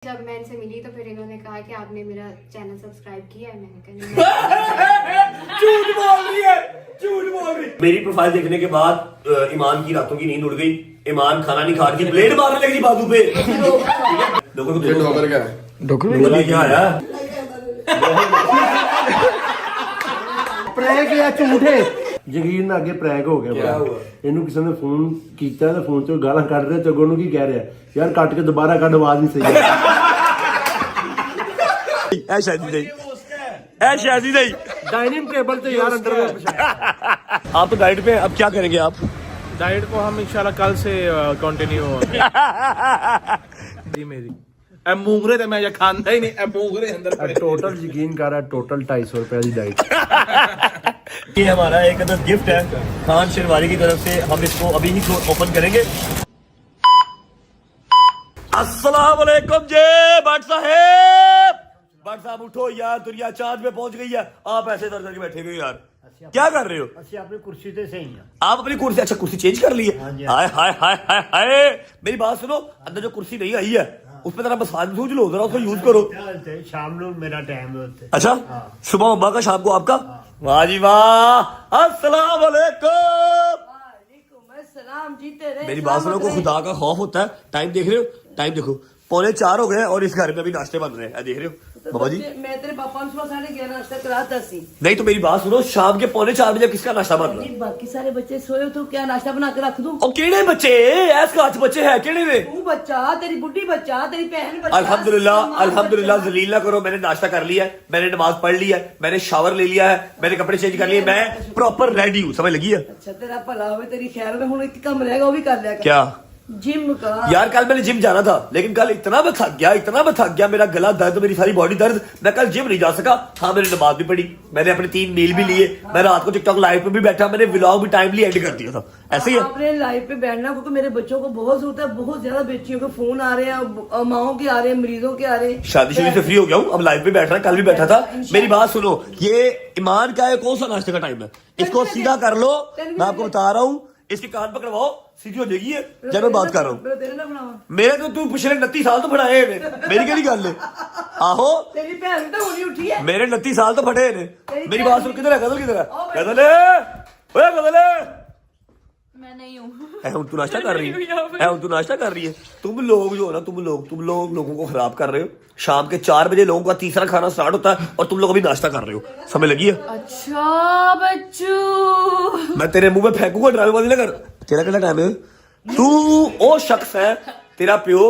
जब मैं इनसे मिली तो फिर इन्होंने कहा कि आपने मेरा चैनल सब्सक्राइब किया है। मैंने कहा झूठ बोल रही है, झूठ बोल रही है। मेरी प्रोफाइल देखने के बाद ईमान की रातों की नींद उड़ गई। ईमान खाना नहीं खा रही, ब्लेड मारने लगी बाजू पे। डोकर क्या है? डोकर क्या है? ਪ੍ਰੈਂਕ ਜਾਂ ਝੂਠੇ ਜਗੀਰ ਨਾਲ ਅੱਗੇ ਪ੍ਰੈਂਕ ਹੋ ਗਿਆ। ਇਹਨੂੰ ਕਿਸੇ ਨੇ ਫੋਨ ਕੀਤਾ ਤੇ ਫੋਨ 'ਚੋਂ ਗਾਲਾਂ ਕੱਢ ਰਿਹਾ। ਚਗੋ ਨੂੰ ਕੀ ਕਹਿ ਰਿਹਾ, ਯਾਰ ਕੱਟ ਕੇ ਦੁਬਾਰਾ ਕੱਢ, ਆਵਾਜ਼ ਨਹੀਂ ਸਹੀ ऐ शादी नहीं, ऐ शादी नहीं। डाइनिंग टेबल तो यार अंदर आप तो डाइट पे, अब क्या करेंगे आप? डाइट को हम इंशाल्लाह कल से कंटिन्यू जी मेरी मूंगरे तो मैं खांदा ही नहीं, मूंगरे अंदर टोटल यकीन कर रहा, टोटल 250 रुपए की डाइट। ये हमारा एक अदर गिफ्ट है खान शेरवानी की तरफ से। हम इसको अभी ही ओपन करेंगे। अस्सलाम वालेकुम जी भट्ट साहब। भट्ट साहब उठो यार, दुनिया चांद पे पहुंच गई है। आप ऐसे दर करके बैठे हुए यार, क्या कर रहे हो? अपनी कुर्सी से सही है। आप अपनी कुर्सी, अच्छा कुर्सी चेंज कर ली है? हाय हाय हाय हाय हाय। मेरी बात सुनो, अंदर जो कुर्सी नहीं आई है उस पर जरा मसाज सूझ लो, जरा उसको यूज करो। शाम को मेरा टाइम होता है। अच्छा सुबह मम्मा का, शाम को आपका। वाह जी वाह, अस्सलाम वालेकुम। मेरी बात सुनो, को खुदा का खौफ होता है। टाइम देख रहे हो, टाइम देखो, 3:45 हो गए और इस घर में अभी नाश्ते बन रहे हैं। देख रहे हो बाबा जी? मैं तेरे पापा ने सुबह 11:30 नाश्ता कराता सी। नहीं तो मेरी बात सुनो, शाम के 3:45 बजे किसका नाश्ता बन रहा है? बाकी सारे बच्चे सोए तो क्या नाश्ता बना के रख दूं? और केड़े बच्चे ऐस काच बच्चे है, केड़े वे? तू बच्चा, तेरी बुढ़ी बच्चा, तेरी बहन बच्चा। अल्हम्दुलिल्लाह अल्हम्दुलिल्लाह, जलील ना करो। मैंने नाश्ता कर लिया है, मैंने नमाज पढ़ ली है, मैंने शावर ले लिया है, मैंने कपड़े चेंज कर लिए, मैं प्रॉपर रेडी हूँ। समझ लगी है? अच्छा तेरा भला हो, तेरी खैर में हुन एक काम रहेगा, वो भी कर लिया कर। क्या? जिम का। यार कल मैंने जिम जाना था, लेकिन कल इतना मैं थक गया, इतना मैं थक गया, मेरा गला दर्द, मेरी सारी बॉडी दर्द, मैं कल जिम नहीं जा सका। हाँ मैंने नमाज भी पढ़ी, मैंने अपने 3 मील भी लिए, मैं रात को टिकटॉक लाइव पे भी बैठा, मैंने व्लॉग भी टाइमली एंड कर दिया था। ऐसे ही है आपने लाइव पे बैठना, क्योंकि मेरे बच्चों को बहुत जरूरत है। बहुत ज्यादा बच्चियों के फोन आ रहे हैं, माओ के आ रहे हैं, मरीजों के आ रहे हैं। शादी से फ्री हो गया हूँ, अब लाइव पे बैठ रहा है, कल भी बैठा था। मेरी बात सुनो, ये ईमान का है, कौन सा नाश्ते का टाइम है? इसको सीधा कर लो, मैं आपको बता रहा हूँ। इसके कान पकड़वाओ, सीधी हो जाएगी है। जब मैं बात कर रहा हूँ, मेरे तो तू पिछले 29 साल तो फटाए मेरी क्या गल है? आहो तेरी भैन तो हुनी उठी है। मेरे 29 साल तो फटे ने। मेरी बात सुन, किधर है गदल? किधर है गदल? ओए गदल, मैं नहीं हूँ। तू नाश्ता कर रही है, तू नाश्ता कर रही है। तुम लोग जो है ना, तुम लोग लोगों को खराब कर रहे हो। शाम के 4 बजे लोगों का तीसरा खाना स्टार्ट होता है और तुम लोग अभी नाश्ता कर रहे हो। समझ लगी है? अच्छा बच्चू, मैं तेरे मुंह में फेंकूंगा, ड्रामेबाजी ना कर। तेरा कितना टाइम है? तू वो शख्स है, तेरा प्यो,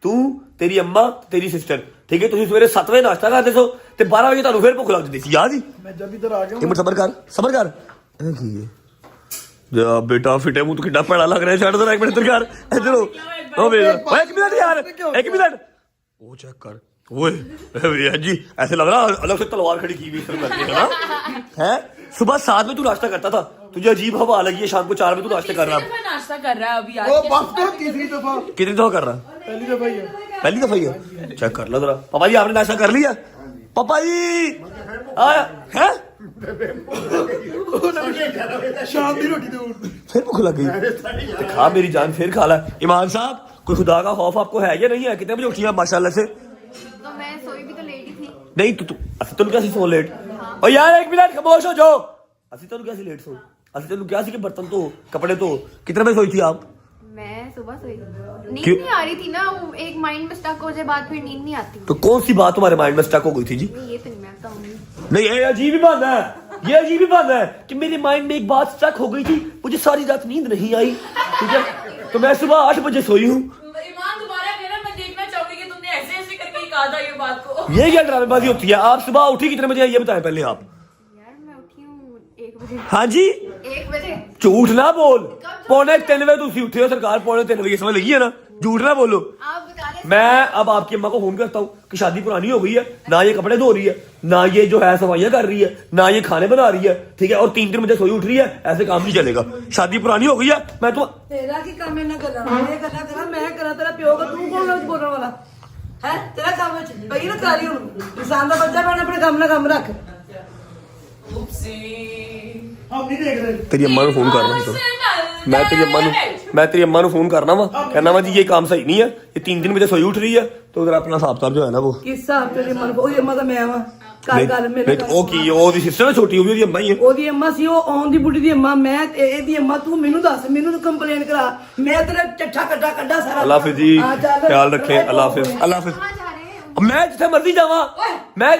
तू, तेरी अम्मा, तेरी सिस्टर, ठीक है? तुम सवेरे 7 बजे नाश्ता करते सो ते 12 बजे ਤੁਹਾਨੂੰ फिर भुख लग जाती थी। याद ही मैं जब इधर आ गया एक मिनट सबर कर जा बेटा, फिटे मुंह तो कितना पड़ा लग रहा है। छड़ दो एक मिनट, इधर कर, इधर ओ एक मिनट यार, एक मिनट वो चेक कर। ओए जी ऐसे लग रहा अलग से तलवार खड़ी की हुई है ना? है सुबह 7 में तू नाश्ता करता था, तुझे अजीब हवा लगी है, शाम को 4 में तू नाश्ता कर रहा है। नाश्ता कर रहा है अभी वो बस तो तीसरी दफा, कितनी दफा कर रहा है? पहली दफा ही है। पहली दफा ही है? चेक कर लो जरा। पापा जी आपने नाश्ता कर लिया? पापा जी आया है? शाम की रोटी तो फिर भूख लग गई, खा मेरी जान, फिर खा ला। ईमान साहब कोई खुदा का खौफ आपको है या नहीं है? कितने बजे उठी आप माशाल्लाह से? तो मैं सोई भी तो लेट ही थी। नहीं तो असि तुम क्या सो लेट? और यार एक मिनट खामोश हो जाओ। असि तुम क्या लेट सो? असि तुम क्या कि बर्तन तो कपड़े तो कितने बजे सोई थी आप? मैं सुबह सोई, नींद नहीं आ रही थी ना, वो एक माइंड में स्टक हो जाए बाद, फिर नींद नहीं आती। तो कौन सी बात तुम्हारे माइंड में स्टक हो गई थी जी? ये तो नहीं मैं बताऊंगी। नहीं ये अजीब ही बात है, ये अजीब ही बात है कि मेरे माइंड में एक बात स्टक हो गई थी, मुझे सारी रात नींद नहीं आई, ठीक है? तो मैं सुबह 8 बजे सोई हूँ। ईमान दोबारा कहना, मैं देखना चाहूंगी कि तुमने ऐसे ऐसे करके कहा था ये बात को। ये क्या ड्रामेबाजी होती है? आप सुबह उठी कितने बजे ये बताएं पहले आप। यार मैं उठी हूँ 1 बजे। हाँ जी 1 बजे? झूठ ना बोल, 2:45 बजे तुम उठे हो सरकार, 2:45 बजे। समझ लगी है ना? झूठ ना बोलो। आप बता रहे। मैं अब आपकी अम्मा को फोन करता हूँ कि शादी पुरानी हो गई है, ना ये कपड़े धो रही है, ना ये जो है सफाइयां कर रही है, ना ये खाने बना रही है, ठीक है? और 3 बजे सोई उठ रही है, ऐसे काम नहीं चलेगा। शादी पुरानी हो गई है। मैं तो तेरा की काम है ना करना, मैं करना तेरा, मैं करा तेरा प्यो का, तू कौन है बोलने वाला है? तेरा काम है भाई ना करी हूं, इंसान का बच्चा बना, अपने काम ना काम रख। हम नहीं देख रहे। तेरी अम्मा को फोन कर रहा हूँ, मैं तेरी अम्मा मैं तेरी अम्मा ਨੂੰ फोन करना वा कहना वा जी ये काम सही नहीं है, ये 3 दिन बजे सोई उठ रही है, तो जरा अपना हिसाब किताब जो है ना वो ਕਿਸ ਹਿਸਾਬ ਤੇ ਮਨ ਉਹਦੀ ਅੰਮਾ ਤਾਂ ਮੈਂ ਵਾਂ ਘਰ ਘਰ ਮੇਰੇ नहीं, ਉਹ ਕੀ ਉਹਦੀ ਸਿਸਟਰ ਹੈ ਛੋਟੀ, ਉਹ ਵੀ ਉਹਦੀ ਅੰਮਾ ਹੀ ਹੈ। ਉਹਦੀ ਅੰਮਾ ਸੀ, ਉਹ ਆਉਣ ਦੀ ਬੁੱਢੀ ਦੀ ਅੰਮਾ, ਮੈਂ ਤੇ ਇਹਦੀ ਅੰਮਾ। ਤੂੰ ਮੈਨੂੰ ਦੱਸ, ਮੈਨੂੰ ਕੰਪਲੇਨ ਕਰਾ, ਮੈਂ ਤੇਰਾ ਚੱਠਾ ਕੱਢਾ ਸਾਰਾ। अल्लाह हाफिज जी, ਹਾਂ, ਚੱਲ। ख्याल रखें, अल्लाह हाफिज, अल्लाह हाफिज। कहाँ जा रहे हैं? मैं जिथे मर्जी जावा, मैं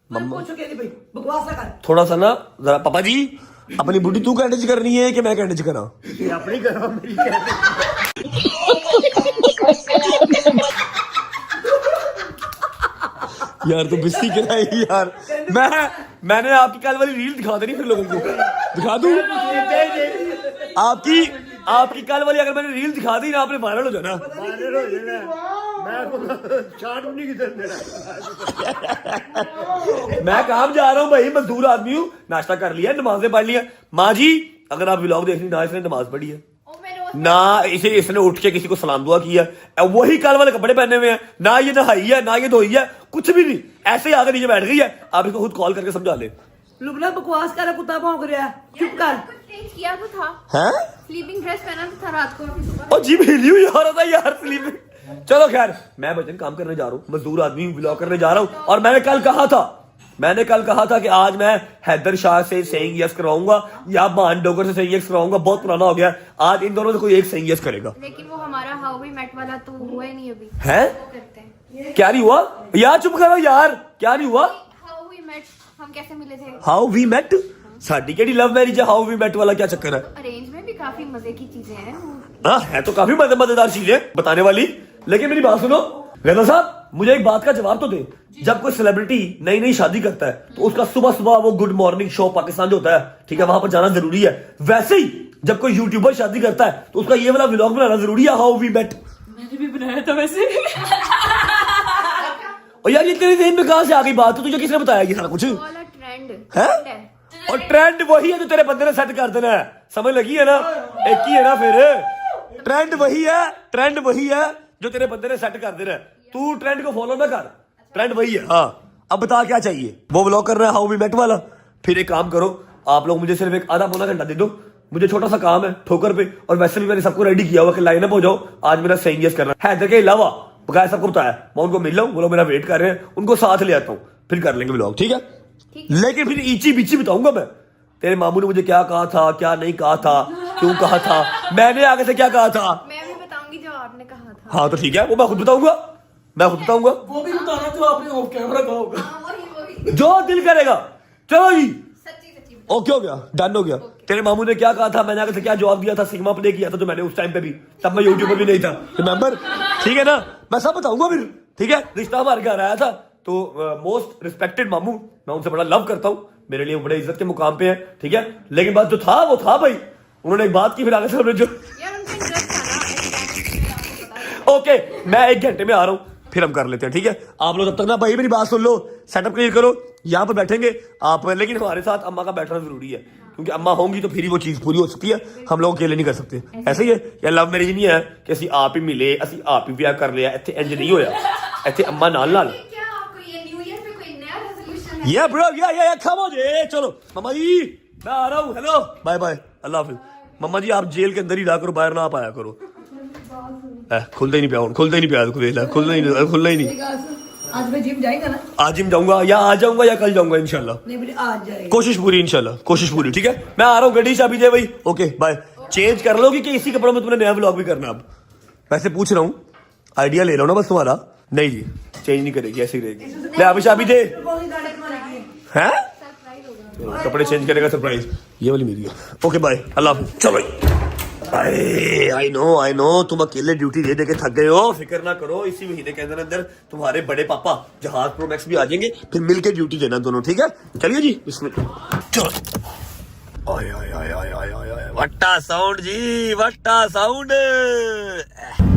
ਮਨ ਪੁੱਛ ਕੇ ਨਹੀਂ, ਬਈ ਬਕਵਾਸ ਨਾ ਕਰ। थोड़ा सा ना जरा पापा जी अपनी बूढ़ी तू कैंडे च करनी है कि मैं कैंडे च करा? ये अपनी करो मेरी यार तू बिस्ती कराई यार। मैंने आपकी कल वाली रील दिखा देनी फिर लोगों को, दिखा दूं आपकी कल वाली अगर मैंने रील दिखा दी ना, आपने वायरल हो जाना। वायरल हो जाना, मैं चाट भी नहीं किधर देना। मैं काम जा रहा हूँ भाई, मजदूर आदमी हूँ, नाश्ता कर लिया, नमाजें पढ़ लिया। माँ जी अगर आप व्लॉग देख रही ना, इसने नमाज पढ़ी है ओ, मैं रोज ना, इसे इसने उठ के किसी को सलाम दुआ किया, वही कल वाले कपड़े पहने हुए हैं, ना ये नहाई है ना ये धोई है, कुछ भी नहीं, ऐसे ही आकर नीचे बैठ गई है। आप इसको खुद कॉल करके समझा ले। लुबना बकवास कर, कुत्ता भौंक रहा है, चुप कर। कुछ चेंज किया तो था, हैं? स्लीपिंग ड्रेस पहना तो था रात को अभी सुबह। और जीभ हिली हुई हो रहा था यार स्लीपिंग। चलो खैर, मैं बचन काम करने जा रहा हूँ, मजदूर आदमी हूँ, व्लॉग करने जा रहा हूँ। और मैंने कल कहा था कि आज मैं हैदर शाह से सेइंग यस करवाऊंगा या मान डोगर से सेइंग यस करवाऊंगा, बहुत पुराना हो गया। आज इन दोनों से कोई एक सेइंग यस करेगा। लेकिन वो हमारा हाउ वी मेट वाला तो हुआ ही नहीं अभी। हैं? वो करते हैं क्या नहीं हुआ यार, चुप करो यार, क्या नहीं हुआ? हाउ वी मेट, हम कैसे मिले थे? How we met? साडी केड़ी लव मैरिज है, हाउ वी मेट वाला क्या चक्कर है? अरेंज में भी काफी मजे की चीजें हैं। हाँ, है तो काफी मजेदार चीजें बताने वाली, लेकिन मेरी बात सुनो रजा साहब, मुझे एक बात का जवाब तो दे। जब कोई सेलिब्रिटी नई नई शादी करता है तो उसका सुबह सुबह वो गुड मॉर्निंग शो पाकिस्तान जो होता है, ठीक है, वहां पर जाना जरूरी है। वैसे ही जब कोई यूट्यूबर शादी करता है तो उसका ये वाला व्लॉग बनाना जरूरी है, हाउ वी मेट। मैंने भी बनाया था वैसे। और यार ये तेरे ज़हन में कहां से आ गई बात? तो तुझे किसने बताया ये सारा कुछ? वाला ट्रेंड है? और ट्रेंड वही है जो तेरे बंदे ने सेट कर देना है, समझ लगी है ना? एक ही है ना फिर, ट्रेंड वही है जो तेरे बंदे ने सेट कर देना है। तू ट्रेंड को फॉलो ना कर, ट्रेंड वही है। हाँ, अब बता क्या चाहिए? वो व्लॉग कर रहा है हाउ वी मेट वाला। फिर एक काम करो, आप लोग मुझे सिर्फ एक आधा पौना घंटा दे दो, मुझे छोटा सा काम है ठोकर पे, और वैसे भी मैंने सबको रेडी किया हुआ कि लाइन अप हो जाओ, आज मेरा सेइंग यस करना है। हैदर के अलावा बकाया सबको बताया, मैं उनको मिल रहा हूँ, वो लोग मेरा वेट कर रहे हैं, उनको साथ ले आता हूँ, फिर कर लेंगे व्लॉग, ठीक है? लेकिन फिर ईची बीची बताऊंगा मैं, तेरे मामू ने मुझे क्या कहा था, क्या नहीं कहा था, क्यों कहा था, मैंने आगे से क्या कहा था। मैं भी बताऊंगी जो आपने कहा था। हाँ तो ठीक है, वो मैं खुद बताऊंगा। वो भी बताना जो आपने ऑफ कैमरा कहा होगा। हाँ, वही जो दिल करेगा। चलो जी, सच्ची ओके हो गया, डन हो गया। तेरे मामू ने क्या कहा था, मैंने आगे से क्या जवाब दिया था, सिग्मा प्ले किया था जो मैंने उस टाइम पे भी, तब मैं यूट्यूबर भी नहीं था, रिमेंबर? ठीक है ना, मैं सब बताऊंगा फिर, ठीक है? रिश्ता हमारे घर आया था तो मोस्ट रिस्पेक्टेड मामू, मैं उनसे बड़ा लव करता हूँ, मेरे लिए बड़े इज्जत के मुकाम पे है, ठीक है? लेकिन बात जो था वो था भाई, उन्होंने एक बात की, फिर आगे से उन्होंने जो यार उनका इंटरेस्ट था ना। ओके, मैं 1 घंटे में आ रहा हूँ, फिर हम कर लेते हैं, ठीक है? आप लोग तब तक ना भाई मेरी बात सुन लो, सेटअप क्लियर करो, यहाँ पर बैठेंगे आप, लेकिन हमारे साथ अम्मा का बैठना जरूरी है, क्योंकि अम्मा होंगी तो फिर ही वो चीज पूरी हो सकती है, हम लोग अकेले नहीं कर सकते। ऐसे ही है, या लव मैरिज नहीं है कि ਅਸੀਂ आप ही मिले, ਅਸੀਂ आप ही ब्याह कर लिया, ਇੱਥੇ ਇੰਜ नहीं होया, ਇੱਥੇ अम्मा नाल नाल। क्या आपको ये न्यू ईयर पे कोई नया रेजोल्यूशन है? या ब्रो, या come on जी, चलो मम्मा जी मैं आ रहा हूँ, हेलो बाय बाय, अल्लाह हाफिज। मम्मा जी आप जेल के अंदर ही रहा करो, बाहर ना आप आया करो। खुलता ही नहीं पिया, खुलता ही नहीं। आज मैं जिम जाएगा ना? आज जिम जाऊंगा, या आज जाऊंगा या कल जाऊंगा इंशाल्लाह, नहीं बेटे आज जाएगा। कोशिश पूरी इंशाल्लाह, कोशिश पूरी, ठीक है? मैं आ रहा हूँ, गड्डी चाबी दे भाई, ओके बाय। चेंज कर लोगी कि इसी कपड़ों में तुमने नया व्लॉग भी करना? अब वैसे पूछ रहा हूँ, आइडिया ले लो ना बस तुम्हारा। नहीं जी, चेंज नहीं करेगी, ऐसी रहेगी। ले अभी चाबी दे। हैं? कपड़े चेंज करेगा, सरप्राइज। ये वाली मेरी है, ओके बाय, अल्लाह हाफिज। चलो आई नो तुम अकेले ड्यूटी दे के थक गए हो, फिक्र ना करो, इसी महीने के अंदर अंदर तुम्हारे बड़े पापा जहाज प्रो मैक्स भी आ जाएंगे, फिर मिलके ड्यूटी देना दोनों, ठीक है? चलिए जी, इसमें चलो। वट्टा साउंड जी, वट्टा साउंड।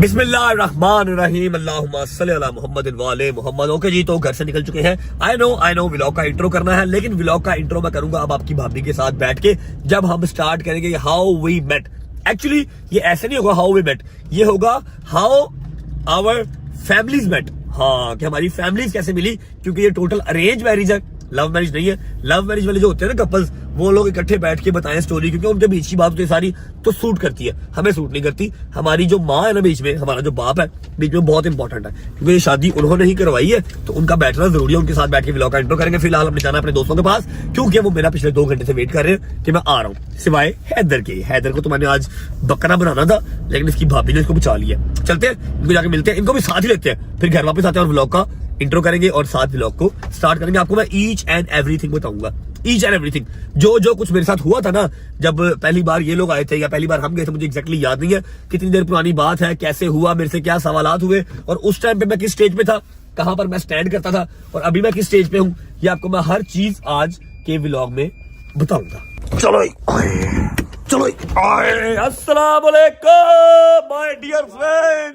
बिस्मिल्लाहिर्रहमानिर्रहीम, अल्लाहुम्मा सल्ली अला मुहम्मद व आले मुहम्मद। ओके जी, तो घर से निकल चुके हैं। आई नो व्लॉग का इंट्रो करना है, लेकिन व्लॉग का इंट्रो मैं करूंगा अब आपकी भाभी के साथ बैठ के, जब हम स्टार्ट करेंगे हाउ वी मेट। एक्चुअली ये ऐसे नहीं होगा हाउ वी मेट, ये होगा हाउ आवर फैमिलीज मेट। हाँ, कि हमारी फैमिलीज कैसे मिली, क्योंकि ये टोटल अरेंज मैरिज है, लव मैरिज नहीं है। लव मैरिज वाले जो होते हैं ना कपल्स, वो लोग इकट्ठे बैठ के बताएं स्टोरी, क्योंकि उनके बीच की बात होती है सारी तो सूट करती है, हमें सूट नहीं करती। हमारी जो माँ है ना बीच में, हमारा जो बाप है बीच में, बहुत इंपॉर्टेंट है, क्योंकि ये शादी उन्होंने ही करवाई है तो उनका बैठना जरूरी है। उनके साथ बैठ के व्लॉग का इंट्रो करेंगे। फिलहाल हमने जाना अपने दोस्तों के पास, क्योंकि वो मेरा पिछले 2 घंटे से वेट कर रहे हैं कि मैं आ रहा हूँ, सिवाय हैदर के। हैदर को तो मैंने आज बकरा बनाना था, लेकिन इसकी भाभी ने इसको बचा लिया। चलते हैं, इनको जाके मिलते हैं, इनको भी साथ ही लेते हैं, फिर घर वापस आते हैं और व्लॉग का इंट्रो करेंगे और साथ व्लॉग को स्टार्ट करेंगे। आपको मैं ईच एंड एवरीथिंग बताऊंगा, ईच एंड एवरीथिंग, जो कुछ मेरे साथ हुआ था ना जब पहली बार ये लोग आए थे या पहली बार हम गए थे, मुझे एग्जैक्टली याद नहीं है कितनी देर पुरानी बात है, कैसे हुआ, मेरे से क्या सवालात हुए और उस टाइम पे मैं किस स्टेज पे था, कहां पर मैं स्टैंड करता था और अभी मैं किस स्टेज पे हूं, ये आपको मैं हर चीज आज के व्लॉग में बताऊंगा। चलो चलो, अस्सलाम वालेकुम माय डियर फ्रेंड,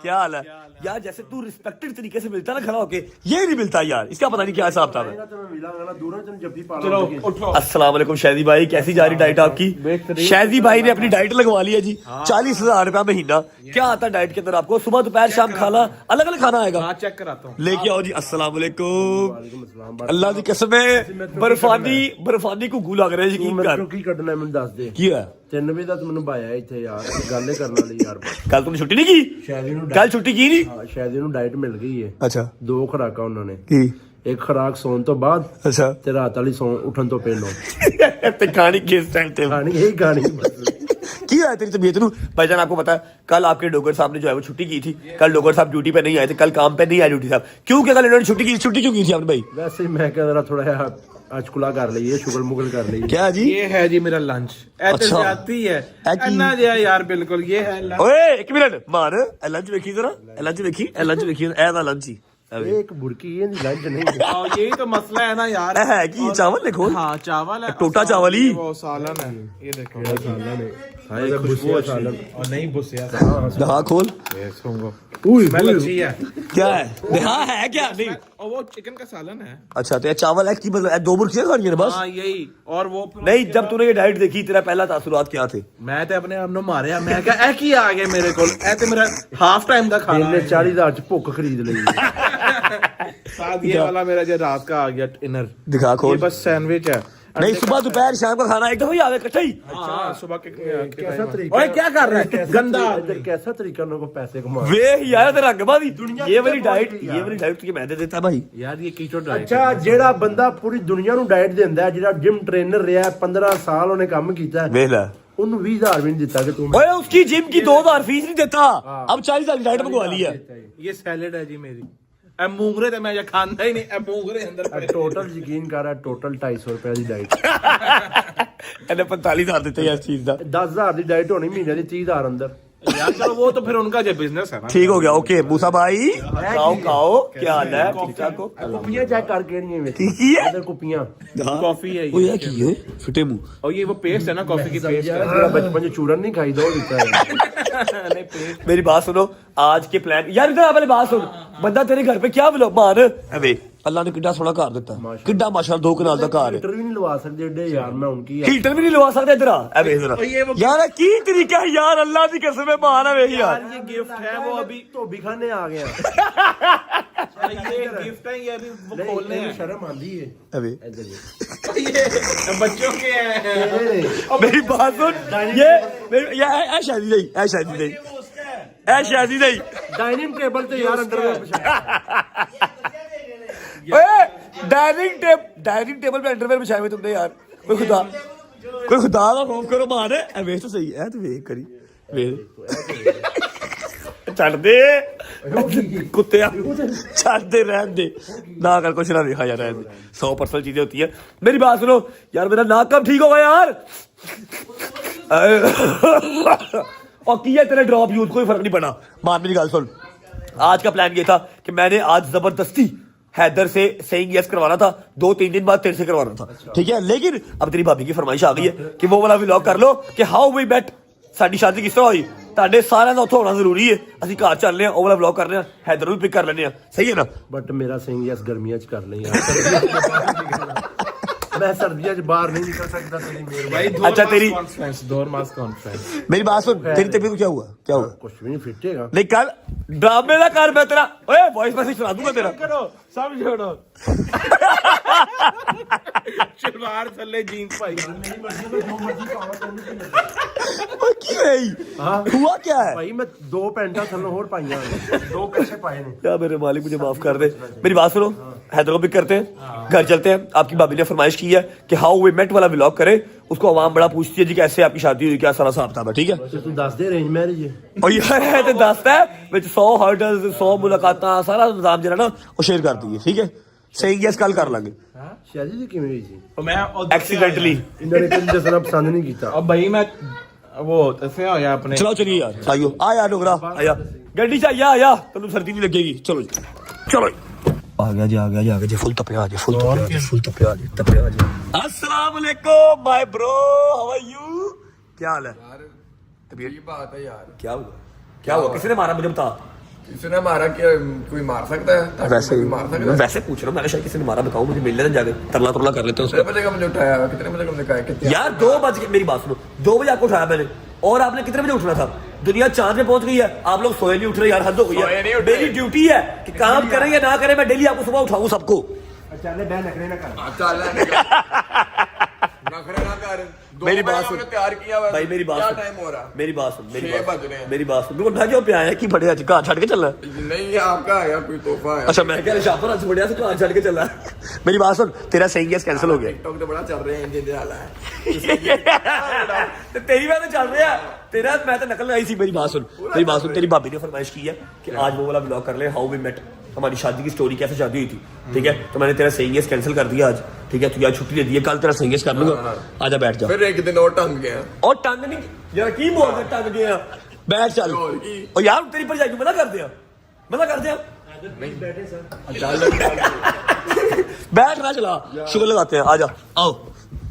क्या हाल है यार? जैसे तू रिस्पेक्टेड तरीके से मिलता ना खड़ा होके, ये नहीं मिलता यार, इसका पता नहीं क्या हिसाब था। अस्सलाम वालेकुम शहदी भाई, कैसी जा रही डाइट आपकी? शहदी भाई ने अपनी डाइट लगवा ली है जी, 40,000 रुपया महीना। क्या आता है डाइट के अंदर आपको? सुबह दोपहर शाम खाना अलग अलग खाना आएगा, चेक कराता हूँ, लेके आओ जी। अस्सलाम वालेकुम, अल्लाह की कसम है बर्फानी घुग्गू लग रहे यकीन कर। ਕੀ ਕੱਢਣਾ ਮੈਨੂੰ ਦੱਸ ਦੇ। ਕੀ ਹੈ? 3 ਵਜੇ ਦਾ ਮੈਨੂੰ ਭਾਇਆ ਇੱਥੇ ਯਾਰ, ਗੱਲ ਹੀ ਕਰਨ ਵਾਲੀ ਯਾਰ। ਕੱਲ ਤੂੰ ਛੁੱਟੀ ਨਹੀਂ की? ਸ਼ਾਇਦ ਇਹਨੂੰ ਕੱਲ ਛੁੱਟੀ की नहीं? ਹਾਂ, ਸ਼ਾਇਦ ਇਹਨੂੰ ਡਾਈਟ ਮਿਲ ਗਈ ਹੈ। अच्छा 2 ਖੁਰਾਕਾਂ ਉਹਨਾਂ ਨੇ, की? ਇੱਕ ਖੁਰਾਕ ਸੌਣ ਤੋਂ ਬਾਅਦ अच्छा ਤੇ ਰਾਤ ਵਾਲੀ ਸੌਣ ਉੱਠਣ ਤੋਂ ਪਹਿਲਾਂ। ਤੇ ਖਾਣੀ किस टाइम पे? ਖਾਣੀ यही खानी बस। की है तेरी तबीयत नू? भाईजान आपको पता है कल आपके डोगर साहब ने जो है वो छुट्टी की थी, कल डोगर साहब ड्यूटी पे नहीं आए थे, कल काम पे नहीं आए ड्यूटी साहब। क्यों क्या कल इन्होंने छुट्टी क्यों की थी आपने भाई? ਵੈਸੇ ਹੀ ਮੈਂ ਕਿਹਾ ਜਰਾ ਥੋੜਾ ਜਿਹਾ ਅਚਕੁਲਾ ਕਰ ਲਈਏ, ਸ਼ੁਗਲ ਮੁਗਲ ਕਰ ਲਈਏ। क्या जी? ये है जी मेरा लंच। अच्छा। जाती है ऐ की? अन्ना जिहा यार, बिल्कुल ये है लंच। ओए एक मिनट मान, लंच देखी जरा, लंच देखी, लंच देखी, ए दा लंच ही ਇਹ ਇੱਕ ਬੁਰਕੀ ਇਹਦੀ ਲੰਚ नहीं और यही तो मसला है ना यार। है कि चावल देखो, हाँ चावल है, टोटा चावल ही। वो सालन है, ये देखो हाँ एक खुशबू है सालन। और नहीं बुसिया हाँ खोल, मैं लच्छी है। क्या है? हाँ है क्या? नहीं और वो चिकन का सालन है। अच्छा तो ये चावल है की मतलब 2 बुर्कियां खानी है बस? हाँ यही। और वो नहीं, जब तूने ये डाइट देखी तेरा पहला तासुरात क्या थे? मैं तो अपने आप ਨੂੰ ਮਾਰਿਆ, ਮੈਂ ਕਿਹਾ ਇਹ ਕੀ ਆ ਗਿਆ ਮੇਰੇ ਕੋਲ, ਇਹ ਤੇ ਮੇਰਾ ਹਾਫ ਟਾਈਮ ਦਾ ਖਾਣਾ ਇਹਨੇ ਹੈ। 40,000 ਚ ਭੁੱਖ ਖਰੀਦ ਲਈ। साथ ये वाला मेरा जो रात का आ गया डिनर, दिखा ये खोल। बस सैंडविच है। नहीं सुबह दोपहर शाम का खाना एकदम ही आवे इकट्ठा ही। हाँ सुबह के कैसा तरीका? ओए क्या कर रहा है गंदा इधर कैसा तरीका लोगों को पैसे कमा? वे यार तेरा गबादी ये वाली डाइट तुझे मैं दे देता भाई यार, ये कीटो डाइट। ਅੱਛਾ ਜਿਹੜਾ ਬੰਦਾ ਪੂਰੀ ਦੁਨੀਆ ਨੂੰ ਡਾਈਟ ਦਿੰਦਾ ਹੈ, ਜਿਹੜਾ ਜਿਮ ਟ੍ਰੇਨਰ ਰਿਹਾ 15 ਸਾਲ ਉਹਨੇ ਕੰਮ ਕੀਤਾ ਹੈ, वेला ਉਹਨੂੰ 20,000 ਵੀ ਨਹੀਂ ਦਿੱਤਾ ਕਿ ਤੂੰ ओए उसकी जिम की 2,000 फीस नहीं देता, अब 40,000 की डाइट मंगवा ली है। ये सैलेड है जी मेरी। ए मूंगरे तो मैं ये खांदा ही नहीं, ए मूंगरे अंदर पड़े। ਟੋਟਲ ਯਕੀਨ ਕਰ ਰਿਹਾ, ਟੋਟਲ 250 ਰੁਪਏ ਦੀ ਡਾਈਟ। ਇਹਨੇ 45,000 ਦਿੱਤੇ ਇਸ ਚੀਜ਼ ਦਾ। 10,000 ਦੀ ਡਾਈਟ ਹੋਣੀ ਮਹੀਨੇ ਦੀ 30,000 ਅੰਦਰ। यार चलो वो तो फिर उनका जो बिजनेस है ना। ठीक हो गया, ओके मूसा भाई खाओ क्या हाल है? ठीक ठाक हो? ਕੁੱਪੀਆਂ ਚੈੱਕ ਕਰਕੇ ਨਹੀਂ ਵਿੱਚ ठीक ही है। ਇਧਰ ਕੁੱਪੀਆਂ। कॉफी है ओ ये। यार की है फिटे मुंह। और ये वो पेस्ट है ना, कॉफी की पेस्ट है। ਜਿਹੜਾ ਬਚਪਨ ਚ ਚੂਰਨ ਨਹੀਂ ਖਾਈਦਾ ਉਹ ਦਿੱਤਾ ਹੈ। नहीं पेस्ट। मेरी बात सुनो, आज के प्लान यार इधर आ, पहले बात सुन। बंदा तेरे घर पे क्या बोलो मान अबे अल्लाह ने किड्डा सोना घर दिता, किड्डा माशाल्लाह 2 कनाल दा घर है। ਹੀਟਰ ਵੀ ਨਹੀਂ ਲਵਾ ਸਕਦੇ ਏਡੇ ਯਾਰ, मैं उनकी हीटर भी नहीं लगा सकते इधर आ अबे इधर यार की तरीका है यार, अल्लाह की कसम है मान है यार। ये गिफ्ट है, वो अभी ਧੋਬੀ ਖਾਨੇ ਆ ਗਿਆ। ये गिफ्ट है, ये अभी वो खोलने ਇਹਨੂੰ हैं। ਸ਼ਰਮ ਆਂਦੀ ਹੈ अबे ये बच्चों के हैं। मेरी बात सुन, ये शादी नहीं, ऐ शादी नहीं, ऐ शादी नहीं। ਡਾਈਨਿੰਗ ਟੇਬਲ ਤੇ ਯਾਰ ਅੰਡਰਵੇਅਰ ਵਿਛਾ। डाइनिंग टेबल पे अंडरवेयर बिछाए हुए तुमने यार, कोई खुदा का खौफ करो मान है। वेख तो सही है, तू वेख करी वेख छड़ दे कुत्ते छड़ दे रहन दे ना कर कुछ ना देखा यार, रहन दे 100 पर्सनल चीजें होती है। मेरी बात सुनो यार, मेरा नाक कब ठीक होगा यार? और किया तेरे ड्रॉप यूज कोई फर्क नहीं पड़ा। मान मेरी गल सुन, आज का प्लान ये था कि मैंने आज जबरदस्ती हैदर से सेइंग यस करवाना था, 2-3 दिन बाद तेरे से करवाना था, ठीक है? लेकिन अब तेरी भाभी की फरमाइश आ गई है कि वो वाला व्लॉग कर लो कि हाउ वी मेट, साडी शादी किस तरह हुई, ਤੁਹਾਡੇ ਸਾਰਿਆਂ ਦਾ ਉੱਥੇ ਹੋਣਾ ਜ਼ਰੂਰੀ ਹੈ। ਅਸੀਂ ਘਰ ਚੱਲਨੇ ਆ, ਉਹ ਵਾਲਾ ਵਲੌਗ ਕਰਨੇ ਆ, ਹੈਦਰ ਨੂੰ ਵੀ ਪਿਕ ਕਰ ਲੈਣੇ ਆ, ਸਹੀ ਹੈ ਨਾ? ਬਟ ਮੇਰਾ ਸਿੰਘ ਯਸ ਗਰਮੀਆਂ ਚ ਕਰ ਲਈ ਯਾਰ। मैं सर्दियों से बाहर नहीं निकल सकता तेरी मेहरबानी। अच्छा तेरी डोरमास कॉन्फ्रेंस। मेरी बात सुन, तेरी तबीयत को क्या हुआ? क्या हुआ? कुछ भी नहीं फिटेगा। नहीं कल ड्रामे का कर मैं तेरा ओए वॉइस मैसेज सुना दूंगा तेरा। करो सब छोड़ो। शलवार थल्ले जीन्स पाई ਓਏ ਕੀ ਹੋਈ हुआ क्या है भाई मैं 2 पैंटा थल्लों और पाइयां ने 2 कैसे पाए ने क्या मेरे मालिक मुझे माफ कर दे मेरी बात सुनो हैदर को पिक करते हैं घर चलते हैं आपकी भाभी ने फरमाइश की है कि हाउ वी मेट वाला व्लॉग करें उसको आवाम बड़ा पूछती है जी कैसे आपकी शादी हुई क्या सारा हिसाब है ठीक है तू दस दे अरेंज मैरिज है और यार है तो दसता है विच 100 हर्डल्स 100 मुलाकातां सारा निजाम जरा ना वो शेयर कर दिए ठीक है सही गैस कल कर लांगे शादी दी किवें हुई सी मैं एक्सीडेंटली इन्होंने कभी दसना पसंद नहीं कीता अब भाई मैं वो दसे होया अपने चलो चलिए यार आइयो आ यार डोगरा आया गड्डी से आया तेन सर्दी नहीं लगेगी चलो जी चलो आ गया जी फुल तपिया जी फुल तपिया जी अस्सलाम वालेकुम my bro how are you क्या हाल है तबीयत ये बात है यार क्या हुआ किसने मारा मुझे बता इसने मारा कि कोई मार सकता है ताकि वैसे कोई मार सकता है वैसे पूछ रहा हूँ मैंने शायद किसी ने मारा बताओ मुझे मिल लेना जाके तरला तुरला कर लेते हैं कितने बजे का मुझे उठाया कितने बजे का मुझे कहा कितने यार 2 बजे मेरी बात सुनो 2 बजे आपको उठाया मैंने और आपने कितने बजे उठना था दुनिया चांद में पहुंच गई है आप लोग सोए नहीं उठ रहे यार हद हो गई सोए नहीं है उठ रहे। मेरी ड्यूटी है कि काम करें या ना करें मैं डेली आपको सुबह उठाऊं सबको चल बहन नखरे ना कर चल नखरे ना कर मेरी बात सुन तैयार किया हुआ है। भाई मेरी बात क्या सुन टाइम हो रहा मेरी बात सुन 6 बज रहे हैं। मेरी बात सुन बिल्कुल ढाके पे आया कि बड़े आज कहां छड़ के चलना है? नहीं ये आपका आया कोई तोहफा है अच्छा मैं कह रहा शापर आज बढ़िया से कहां छड़ के चलना है? मेरी बात सुन तेरा सही गैस कैंसिल हो गया टिकटॉक तो बड़ा चल रहे हैं इंजन वाला है तो तेरी बात तो चल रही है तेरा मैं तो नकल आई थी मेरी बात सुन तेरी भाभी ने फरमाइश की है कि आज वो वाला ब्लॉग कर ले हाउ वी मेट हमारी शादी की स्टोरी कैसे शादी हुई थी ठीक है तो मैंने तेरा सही कैंसिल कर दिया आज ठीक है तू आज छुट्टी दे दी है कल तेरा सही कर लूंगा आजा बैठ जा फिर एक दिन और टंग गया और टंग नहीं यार की बोल रहा टंग गया बैठ चल और की? और यार तेरी पर जाएगी मना कर दिया बैठ ना चला शुगर लगाते हैं आजा आओ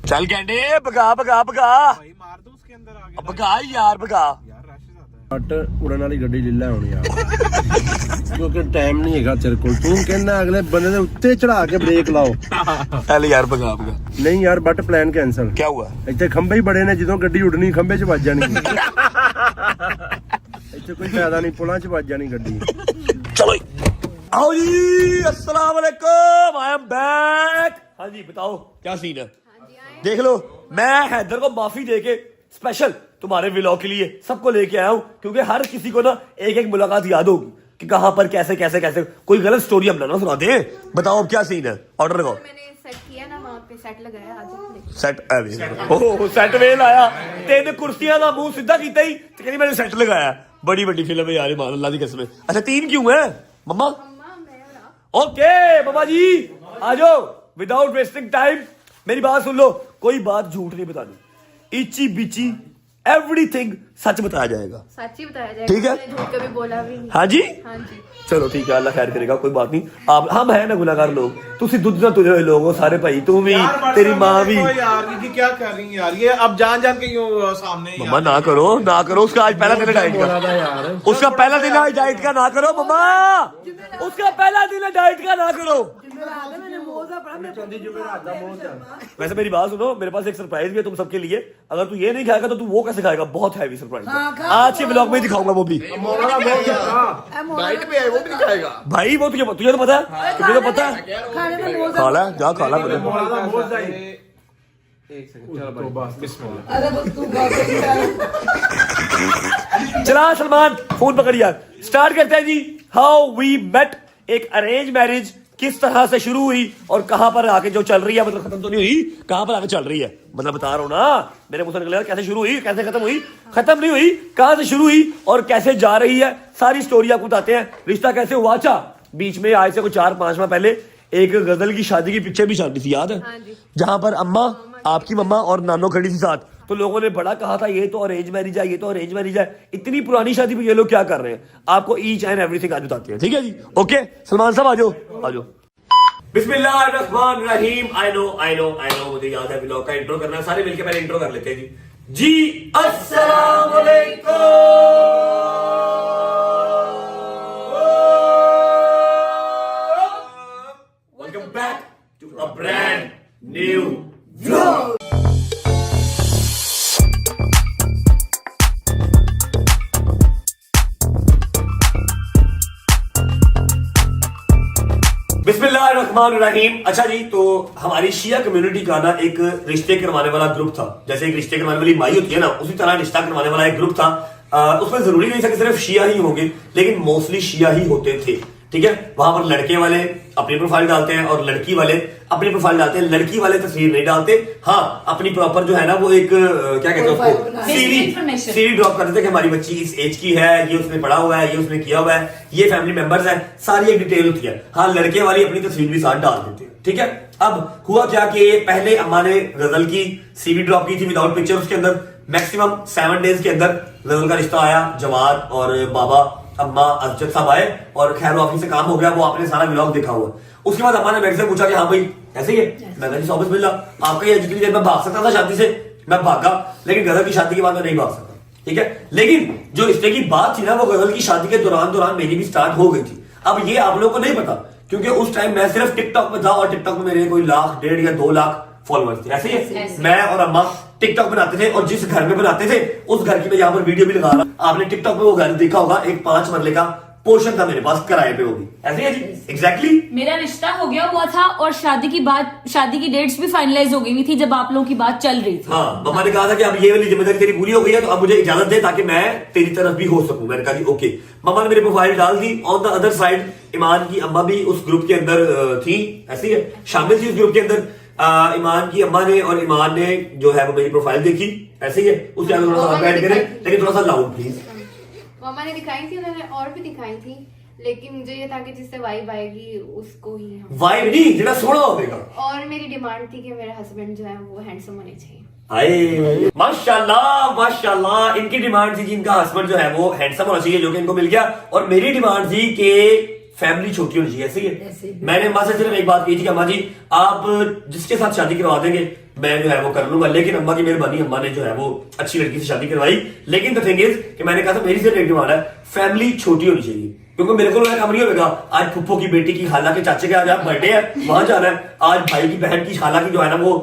चल गेंडे भगा मार दो उसके अंदर आगे भगा यार भगा बट उड़न वाली गड्डी ले लै हुण यार क्योंकि टाइम नहीं हैगा तेरे कोल तू कहना अगले बंदे दे उत्ते चढ़ा के ब्रेक लाओ चल यार भगा नहीं यार बट प्लान कैंसल क्या हुआ ਇੱਥੇ ਖੰਭੇ ਹੀ ਬੜੇ ਨੇ ਜਦੋਂ ਗੱਡੀ ਉੱਡਣੀ ਖੰਭੇ 'ਚ ਵੱਜ ਜਾਣੀ ਇੱਥੇ ਕੋਈ ਫਾਇਦਾ ਨਹੀਂ ਪੁਲਾਂ 'ਚ ਵੱਜ ਜਾਣੀ ਗੱਡੀ चलो आओ जी अस्सलाम वालेकुम आई एम बैक हाँ जी बताओ क्या सीन है देख लो मैं हैदर को माफी देके स्पेशल तुम्हारे व्लॉग के लिए सबको लेके आया हूँ क्योंकि हर किसी को ना एक मुलाकात याद होगी कि कहाँ पर कैसे कैसे कैसे कोई गलत स्टोरी हम ना सुना दे बताओ अब क्या सीन है ऑर्डर लगाओ मैंने सेट किया ना वहाँ पे सेट लगाया आज सेट सेट वेल आया 3 कुर्सियां का मुंह सीधा किया ही तो कहती मैंने सेट लगाया बड़ी बड़ी फिल्म है यार मान अल्लाह की कसम अच्छा 3 क्यों है मम्मा ओके मम्मा जी आ जाओ विदाउट वेस्टिंग टाइम मेरी बात सुन लो कोई बात झूठ नहीं बतानी इची बिची एवरीथिंग सच बताया जाएगा सच ही बताया जाएगा ठीक है। मैंने झूठ कभी बोला भी नहीं हाँ जी हाँ जी चलो ठीक है अल्लाह खैर करेगा कोई बात नहीं आप हम है ना गुनाहगार लोग तुसी दुध ना तुझे हुए लोग हो सारे भाई तू भी तेरी माँ भी यार ये क्या कर रही है यार ये अब जान के यूं सामने यार। मम्मा ना करो उसका आज पहला दिन है डाइट का उसका पहला दिन है डाइट का ना करो मम्मा उसका पहला दिन है डाइट का ना करो वैसे मेरी बात सुनो मेरे पास एक सरप्राइज भी है तुम सबके लिए अगर तू ये नहीं खाएगा तो तू वो कैसे खाएगा बहुत हैवी सरप्राइज आज के ब्लॉग में ही दिखाऊंगा वो भी डाइट पे है वो भी नहीं खाएगा भाई वो तुझे तो पता है तुझे तो पता है खा ला जा खा ला एक सेकंड चलो भाई बिस्मिल्लाह अरे बस तू बात चला सलमान फोन पकड़ यार स्टार्ट करते हैं जी हाउ वी मेट एक अरेंज मैरिज किस तरह से शुरू हुई और कहां पर आके जो चल रही है मतलब खत्म तो नहीं हुई कहां पर आके चल रही है मतलब बता रहा हूं ना मेरे मुंह से निकलेगा कैसे शुरू हुई कैसे खत्म हुई खत्म नहीं हुई कहां से शुरू हुई और कैसे जा रही है सारी स्टोरी आपको बताते हैं रिश्ता कैसे हुआ अच्छा बीच में आज से कुछ 4-5 माह पहले एक गजल की शादी की पिक्चर भी शादी थी याद है जहां पर अम्मा आपकी मम्मा और नानो खड़ी थी साथ तो लोगों ने बड़ा कहा था ये तो अरेंज मैरिज है ये तो अरेंज मैरिज है इतनी पुरानी शादी पे ये लोग क्या कर रहे हैं आपको ईच एंड एवरीथिंग आज बताते हैं ठीक है जी ओके सलमान साहब आ जाओ बिस्मिल्लाहिर्रहमानिर्रहीम आई नो मुझे याद है व्लॉग का इंट्रो करना है सारे मिलके पहले इंट्रो कर लेते हैं जी अस्सलाम वालेकुम welcome back to a brand new vlog बिस्मिल्लाहिर्रहमानिर्रहीम। अच्छा जी, तो हमारी शिया कम्युनिटी का ना एक रिश्ते करवाने वाला ग्रुप था। जैसे एक रिश्ते करवाने वाली माई होती है ना, उसी तरह रिश्ता करवाने वाला एक ग्रुप था। उसमें जरूरी नहीं था कि सिर्फ शिया ही होंगे, लेकिन मोस्टली शिया ही होते थे। ठीक है, वहां पर लड़के वाले अपनी प्रोफाइल डालते हैं और लड़की वाले अपनी प्रोफाइल डालते हैं। लड़की वाले तस्वीर नहीं डालते, हाँ अपनी प्रॉपर जो है ना वो एक क्या कहते हैं उसको, सीवी ड्रॉप कर देते कि हमारी बच्ची इस एज की है, ये उसने पढ़ा हुआ है, ये उसने किया हुआ है, ये फैमिली मेंबर्स है, सारी एक डिटेल होती है। हाँ, लड़के वाली अपनी तस्वीर भी साथ डाल देते हैं। ठीक है, अब हुआ क्या कि पहले अम्मा ने गजल की सीवी ड्रॉप की थी विदाउट पिक्चर। उसके अंदर मैक्सिमम 7 डेज के अंदर गजल का रिश्ता आया। जवाद और बाबा अम्मा अजद साहब आए और खैर ऑफिस से काम हो गया, वो आपने सारा व्लॉग देखा हुआ। उसके बाद अम्मा ने मेरे से पूछा कि हाँ भाई ऐसे ही है। मैं कहा जी वापस मिल रहा आपका, ये जितनी देर मैं भाग सकता था शादी से मैं भागा, लेकिन गजल की शादी के बाद मैं नहीं भाग सकता। ठीक है, लेकिन जो रिश्ते की बात थी ना वो गजल की शादी के दौरान मेरी भी स्टार्ट हो गई थी। अब ये आप लोगों को नहीं पता, क्योंकि उस टाइम मैं सिर्फ टिकटॉक में था और टिकटॉक में मेरे कोई 1 1.5 या 2 लाख फॉलोअर्स थे। ऐसे ही मैं और अम्मा टिकटॉक बनाते थे और जिस घर में बनाते थे उस घर की मैं यहाँ पर वीडियो भी लगा रहा। आपने टिकटॉक में वो घर देखा होगा, एक 5 मरले का पोर्शन था मेरे पास किराए पे, वो भी ऐसे है जी। एग्जैक्टली मेरा रिश्ता हो गया हुआ था और शादी की डेट्स भी फाइनलाइज हो गई थी जब आप लोगों की बात चल रही थी। हाँ, मम्मा ने कहा था कि अब ये वाली जिम्मेदारी तेरी पूरी हो गई है, तो अब मुझे इजाजत दे ताकि मैं तेरी तरफ भी हो सकूं। मैंने कहा जी ओके। मम्मा ने मेरी प्रोफाइल डाल दी। ऑन द अदर साइड ईमान की अम्मा भी उस ग्रुप के अंदर थी, ऐसी है शामिल थी उस ग्रुप के अंदर। ईमान की अम्मा ने और ईमान ने जो है वो मेरी प्रोफाइल देखी, ऐसे ही है। उसके आगे थोड़ा सा बैठ करें, लेकिन थोड़ा सा लाउड प्लीज। मम्मा ने दिखाई थी, उन्होंने और भी दिखाई थी, लेकिन मुझे ये था कि जिससे वाइब आएगी उसको ही हम। वाइब नहीं, जेड़ा सोना होगा। और मेरी डिमांड थी कि मेरा हस्बैंड जो है वो हैंडसम होने चाहिए। आए माशाल्लाह माशाल्लाह, इनकी डिमांड थी कि इनका हस्बैंड जो है वो हैंडसम होना चाहिए, जो कि इनको मिल गया। और मेरी डिमांड थी कि फैमिली छोटी होनी चाहिए। ऐसे ही मैंने अम्मा से सिर्फ एक बात कही थी कि अम्मा जी आप जिसके साथ शादी करवा देंगे मैं जो है वो कर लूंगा, लेकिन अम्मा की मेहरबानी, अम्मा ने जो है वो अच्छी लड़की से शादी करवाई। लेकिन द थिंग इज कि मैंने कहा था मेरी सिर्फ एक डिमांड है, फैमिली छोटी होनी चाहिए, क्योंकि मेरे को काम नहीं होगा आज फुप्पो की बेटी की, खाला के चाचे के आज बर्थडे है वहां जाना है, आज भाई की बहन की खाला की जो है ना वो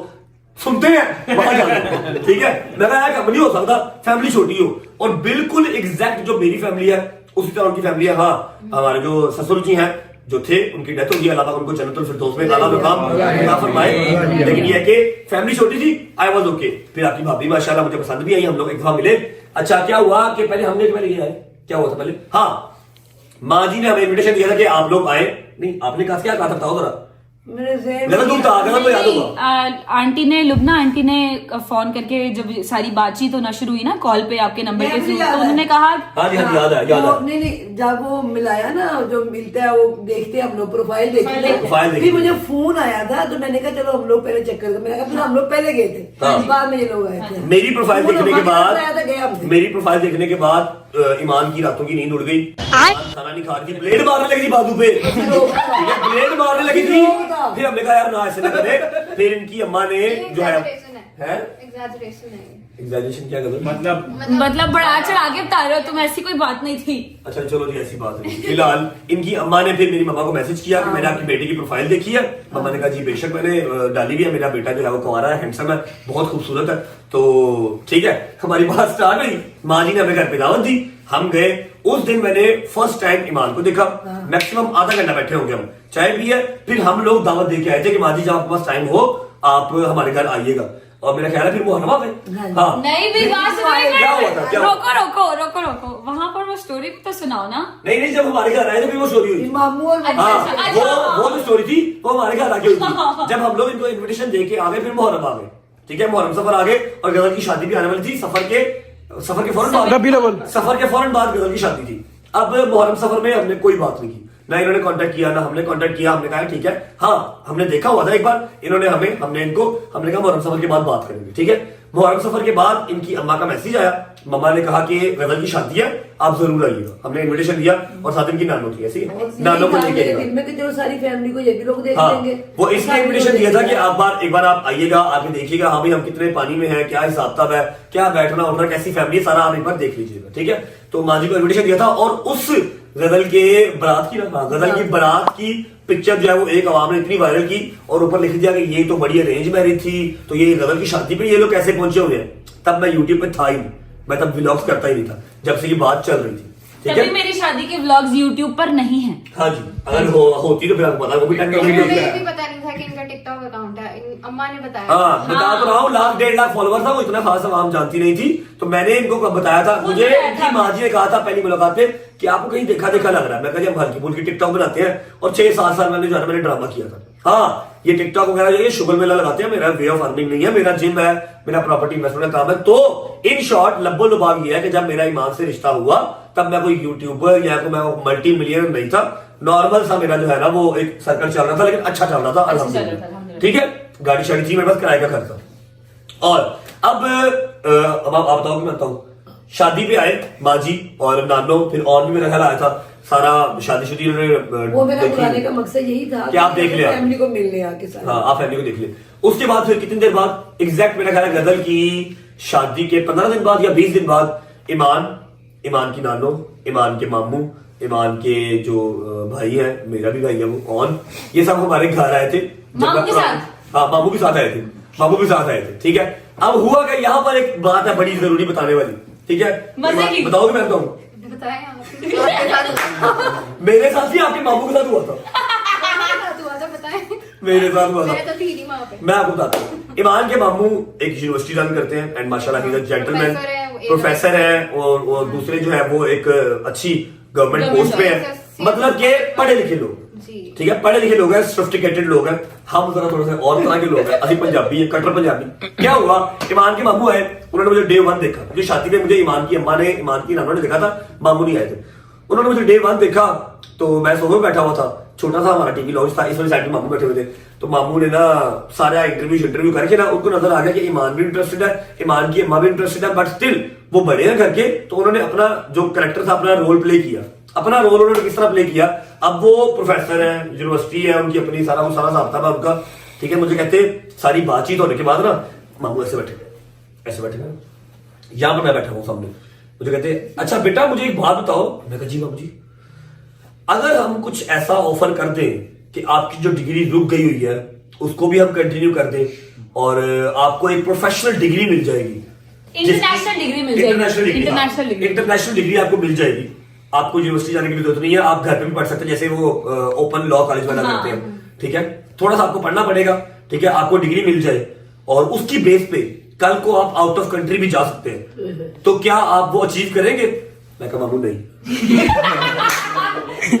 सुनते हैं वहां जाना है। ठीक है, मैं काम नहीं हो सकता, फैमिली छोटी हो। और बिल्कुल एग्जैक्ट जो मेरी फैमिली है उसी तरह उनकी फैमिली है। हाँ, हमारे जो ससुर जी हैं जो थे उनकी डेथ हो गई, अल्लाह पाक उनको जन्नतुल फिरदौस में आला मुकाम फरमाए। लेकिन ये है कि फैमिली छोटी थी, आई वाज ओके। फिर आपकी भाभी माशाल्लाह मुझे पसंद भी आई, हम लोग एक दफा मिले। अच्छा क्या हुआ कि पहले ये आए, क्या हुआ था पहले, हाँ माँ जी ने हमें इन्विटेशन दिया था कि आप लोग आए। नहीं आपने कहा क्या कहा था, बताओ जरा। गलत तुम था, गलत तो याद होगा। आंटी ने, लुबना आंटी ने फोन करके जब सारी बातचीत होना शुरू हुई ना कॉल पे आपके नंबर के थ्रू, तो उन्होंने कहा हाँ जी हाँ याद है। नहीं जब वो मिलाया ना, जो मिलता है वो देखते हैं हम लोग, प्रोफाइल देखते हैं। फिर मुझे फोन आया था तो मैंने कहा चलो हम लोग पहले चेक करके, मैंने कहा फिर हम लोग पहले गए थे, बाद में ये लोग आए थे। मेरी प्रोफाइल देखने के बाद ईमान की रातों की नींद उड़ गई, खाना नहीं खा रही थी, ब्लेड मारने लगी थी बाजू पे, ब्लेड मारने लगी थी। फिर हमने कहा यार ना ऐसे ना करे। फिर इनकी अम्मा ने जो है एग्जैजरेशन क्या कर, मतलब बढ़ा चढ़ा के बता रहे हो तुम, ऐसी कोई बात नहीं थी। अच्छा चलो जी ऐसी बात नहीं। फिलहाल इनकी अम्मा ने फिर मेरी मम्मा को मैसेज किया कि मैंने आपकी बेटे की प्रोफाइल देखी है। मम्मा ने कहा जी बेशक मैंने डाली भी है, मेरा बेटा जो है वो कुंवारा है, हैंडसम है, बहुत खूबसूरत है, तो ठीक है। हमारी बात स्टार्ट हुई, माँ जी ने हमें घर पे दावत दी, हम गए। उस दिन मैंने फर्स्ट टाइम ईमान को देखा, मैक्सिमम आधा घंटा बैठे होंगे हम, चाय पिए, फिर हम लोग दावत दे के आए थे कि माँ जी जब आपके पास टाइम हो आप हमारे घर आइएगा। और मेरा ख्याल है फिर वो हरमा पे हाँ नहीं भी बात क्या हुआ था, क्या रोको वहां पर वो स्टोरी तो सुनाओ ना। नहीं जब हमारे घर आए थे फिर वो स्टोरी हुई। हाँ वो जो स्टोरी थी वो हमारे घर आके हुई थी। जब हम लोग इनको इन्विटेशन दे के आ गए, फिर मुहर्रम आ गए। ठीक है, मुहर्रम सफर आ गए और गजल की शादी भी आने वाली थी। सफर के फौरन बाद गजल की शादी थी। अब मुहर्रम सफर में हमने कोई बात नहीं की, ना इन्होंने कांटेक्ट किया ना हमने कांटेक्ट किया। हमने कहा ठीक है, हाँ हमने देखा हुआ था एक बार, इन्होंने हमने कहा मुहर्रम सफर के बाद बात करेंगे। ठीक है, मुहर्रम सफर के बाद इनकी अम्मा का मैसेज आया, मम्मा ने कहा कि गजल की शादी है आप जरूर आइएगा। हमने इन्विटेशन दिया और साथ इनकी नानो थी, ऐसी नानो को लेके चलो सारी फैमिली को ये भी लोग देख लेंगे। वो इसलिए इन्विटेशन दिया था कि एक बार आप आइएगा, आके देखिएगा हाँ भाई हम कितने पानी में है, क्या हिसाब किताब है, क्या बैठना उठना, कैसी फैमिली, सारा आप एक बार देख लीजिएगा। ठीक है, तो माँ जी को इन्विटेशन दिया था और उस गजल की बारात की पिक्चर जो है वो एक आवाम ने इतनी वायरल की और ऊपर लिख दिया कि ये तो बड़ी अरेंज मैरिज थी, तो ये गजल की शादी पे ये लोग कैसे पहुंचे हुए हैं। तब मैं यूट्यूब पे था ही नहीं, मैं तब व्लॉग्स करता ही नहीं था जब से ये बात चल रही थी। ठीक तभी है। मेरी शादी के व्लॉग्स YouTube पर नहीं है। हाँ जी, अगर होती तो फिर आपको पता, वो भी टाइम मुझे वीडियो ये है। भी पता नहीं था कि इनका टिकटॉक अकाउंट है, अम्मा ने बताया। हाँ, बता तो रहा हूँ, लाख 1.5 लाख फॉलोवर था, वो इतना खास आवाम जानती नहीं थी, तो मैंने इनको बताया था। मुझे इनकी माँ जी ने कहा था पहली मुलाकात पे कि आपको कहीं देखा देखा लग रहा है। मैं कहा हम हल्की फुल्की टिकटॉक बनाते हैं, और 6-7 साल मैंने जो है मैंने ड्रामा किया था। हाँ, ये टिकटॉक वगैरह ये शुगर मेला लगाते हैं, मेरा वे ऑफ अर्निंग नहीं है, मेरा जिम है, मेरा प्रॉपर्टी इन्वेस्टमेंट का काम है। तो इन शॉर्ट लब्बो लुबाग ये है कि जब मेरा ईमान से रिश्ता हुआ तब मैं कोई यूट्यूबर या कोई मैं मल्टी मिलियनर नहीं था, नॉर्मल सा मेरा जो है ना वो एक सर्कल चल रहा था, लेकिन अच्छा चल रहा था अल्हम्दुलिल्लाह। ठीक है, गाड़ी शाड़ी थी मेरे पास, किराए का खर्चा। और अब आप बताओ कि मैं बताऊं, शादी पे आए माँ जी और नानो, फिर और भी मेरा ख्याल आया था सारा, शादी वो मेरा बुलाने का मकसद यही था कि आप देख लिया फैमिली को मिलने आके साथ। हाँ, आप फैमिली को देख ले। उसके बाद फिर कितनी देर बाद, एग्जैक्ट मेरा ख्याल है गजल की शादी के 15 दिन बाद या 20 दिन बाद, ईमान की नानो, ईमान के मामू, ईमान के जो भाई है, मेरा भी भाई है वो ऑन, ये सब हमारे घर आए थे। मामू के साथ? हाँ, मामू के साथ आए थे, मामू के साथ आए थे। ठीक है, अब हुआ क्या, यहाँ पर एक बात है बड़ी जरूरी बताने वाली। ठीक है, मजे की। बताओगे मैं बताऊँ? बताया आपके साथ मेरे साथ ही आपके मामू के साथ हुआ था, हुआ था, बताएं। मेरे साथ हुआ था। मैं तो थी नहीं वहाँ पे। मैं आपको बताता हूँ, ईमान के मामू एक यूनिवर्सिटी रन करते हैं, एंड माशाल्लाह ही जेंटलमैन प्रोफेसर है, वो प्रोफेसर है, और दूसरे जो है वो एक अच्छी गवर्नमेंट पोस्ट पे है, मतलब के पढ़े लिखे लोग। जी। ठीक है, पढ़े लिखे लोग हैं, सोफिस्टिकेटेड लोग हैं। हम जरा थोड़ा सा और तरह के लोग हैं, असली पंजाबी है, कट्टर पंजाबी। क्या हुआ, ईमान के मामू आए, उन्होंने मुझे डे 1 देखा। मुझे शादी में मुझे ईमान की अम्मा ने, ईमान की नाना ने देखा था, मामू नहीं आए थे। उन्होंने मुझे डे 1 देखा, तो मैं सोफे में बैठा हुआ था, छोटा सा हमारा टीवी लॉन्च था, इस वाली साइड में मामू बैठे हुए थे। तो मामू ने ना सारा इंटरव्यू करके ना उनको नजर आ गया कि ईमान भी इंटरेस्टेड है, ईमान की अम्मा भी इंटरेस्टेड है, बट स्टिल वो बड़े हैं घर के, तो उन्होंने अपना जो कैरेक्टर था, अपना रोल प्ले किया। अपना रोल उन्होंने किस तरह प्ले किया, अब वो प्रोफेसर है, यूनिवर्सिटी है उनकी अपनी, सारा साहब था उनका। ठीक है, मुझे कहते सारी बातचीत होने के बाद ना मामू ऐसे बैठे यहां पर मैं बैठा हूं सामने, मुझे कहते अच्छा बेटा मुझे एक बात बताओ। मैं कहा जी बाबू जी, अगर हम कुछ ऐसा ऑफर कर दें कि आपकी जो डिग्री रुक गई हुई है उसको भी हम कंटिन्यू कर दें, और आपको एक प्रोफेशनल डिग्री मिल जाएगी, इंटरनेशनल डिग्री मिल जाएगी। इंटरनेशनल डिग्री आपको मिल जाएगी, आपको यूनिवर्सिटी जाने की भी जरूरत नहीं है, आप घर पे भी पढ़ सकते हैं, जैसे वो ओपन लॉ कॉलेज वाला करते हैं। ठीक है, थोड़ा सा आपको पढ़ना पड़ेगा, ठीक है, आपको डिग्री मिल जाए, और उसकी बेस पे कल को आप आउट ऑफ कंट्री भी जा सकते हैं, तो क्या आप वो अचीव करेंगे? मैं कहा मामू नहीं।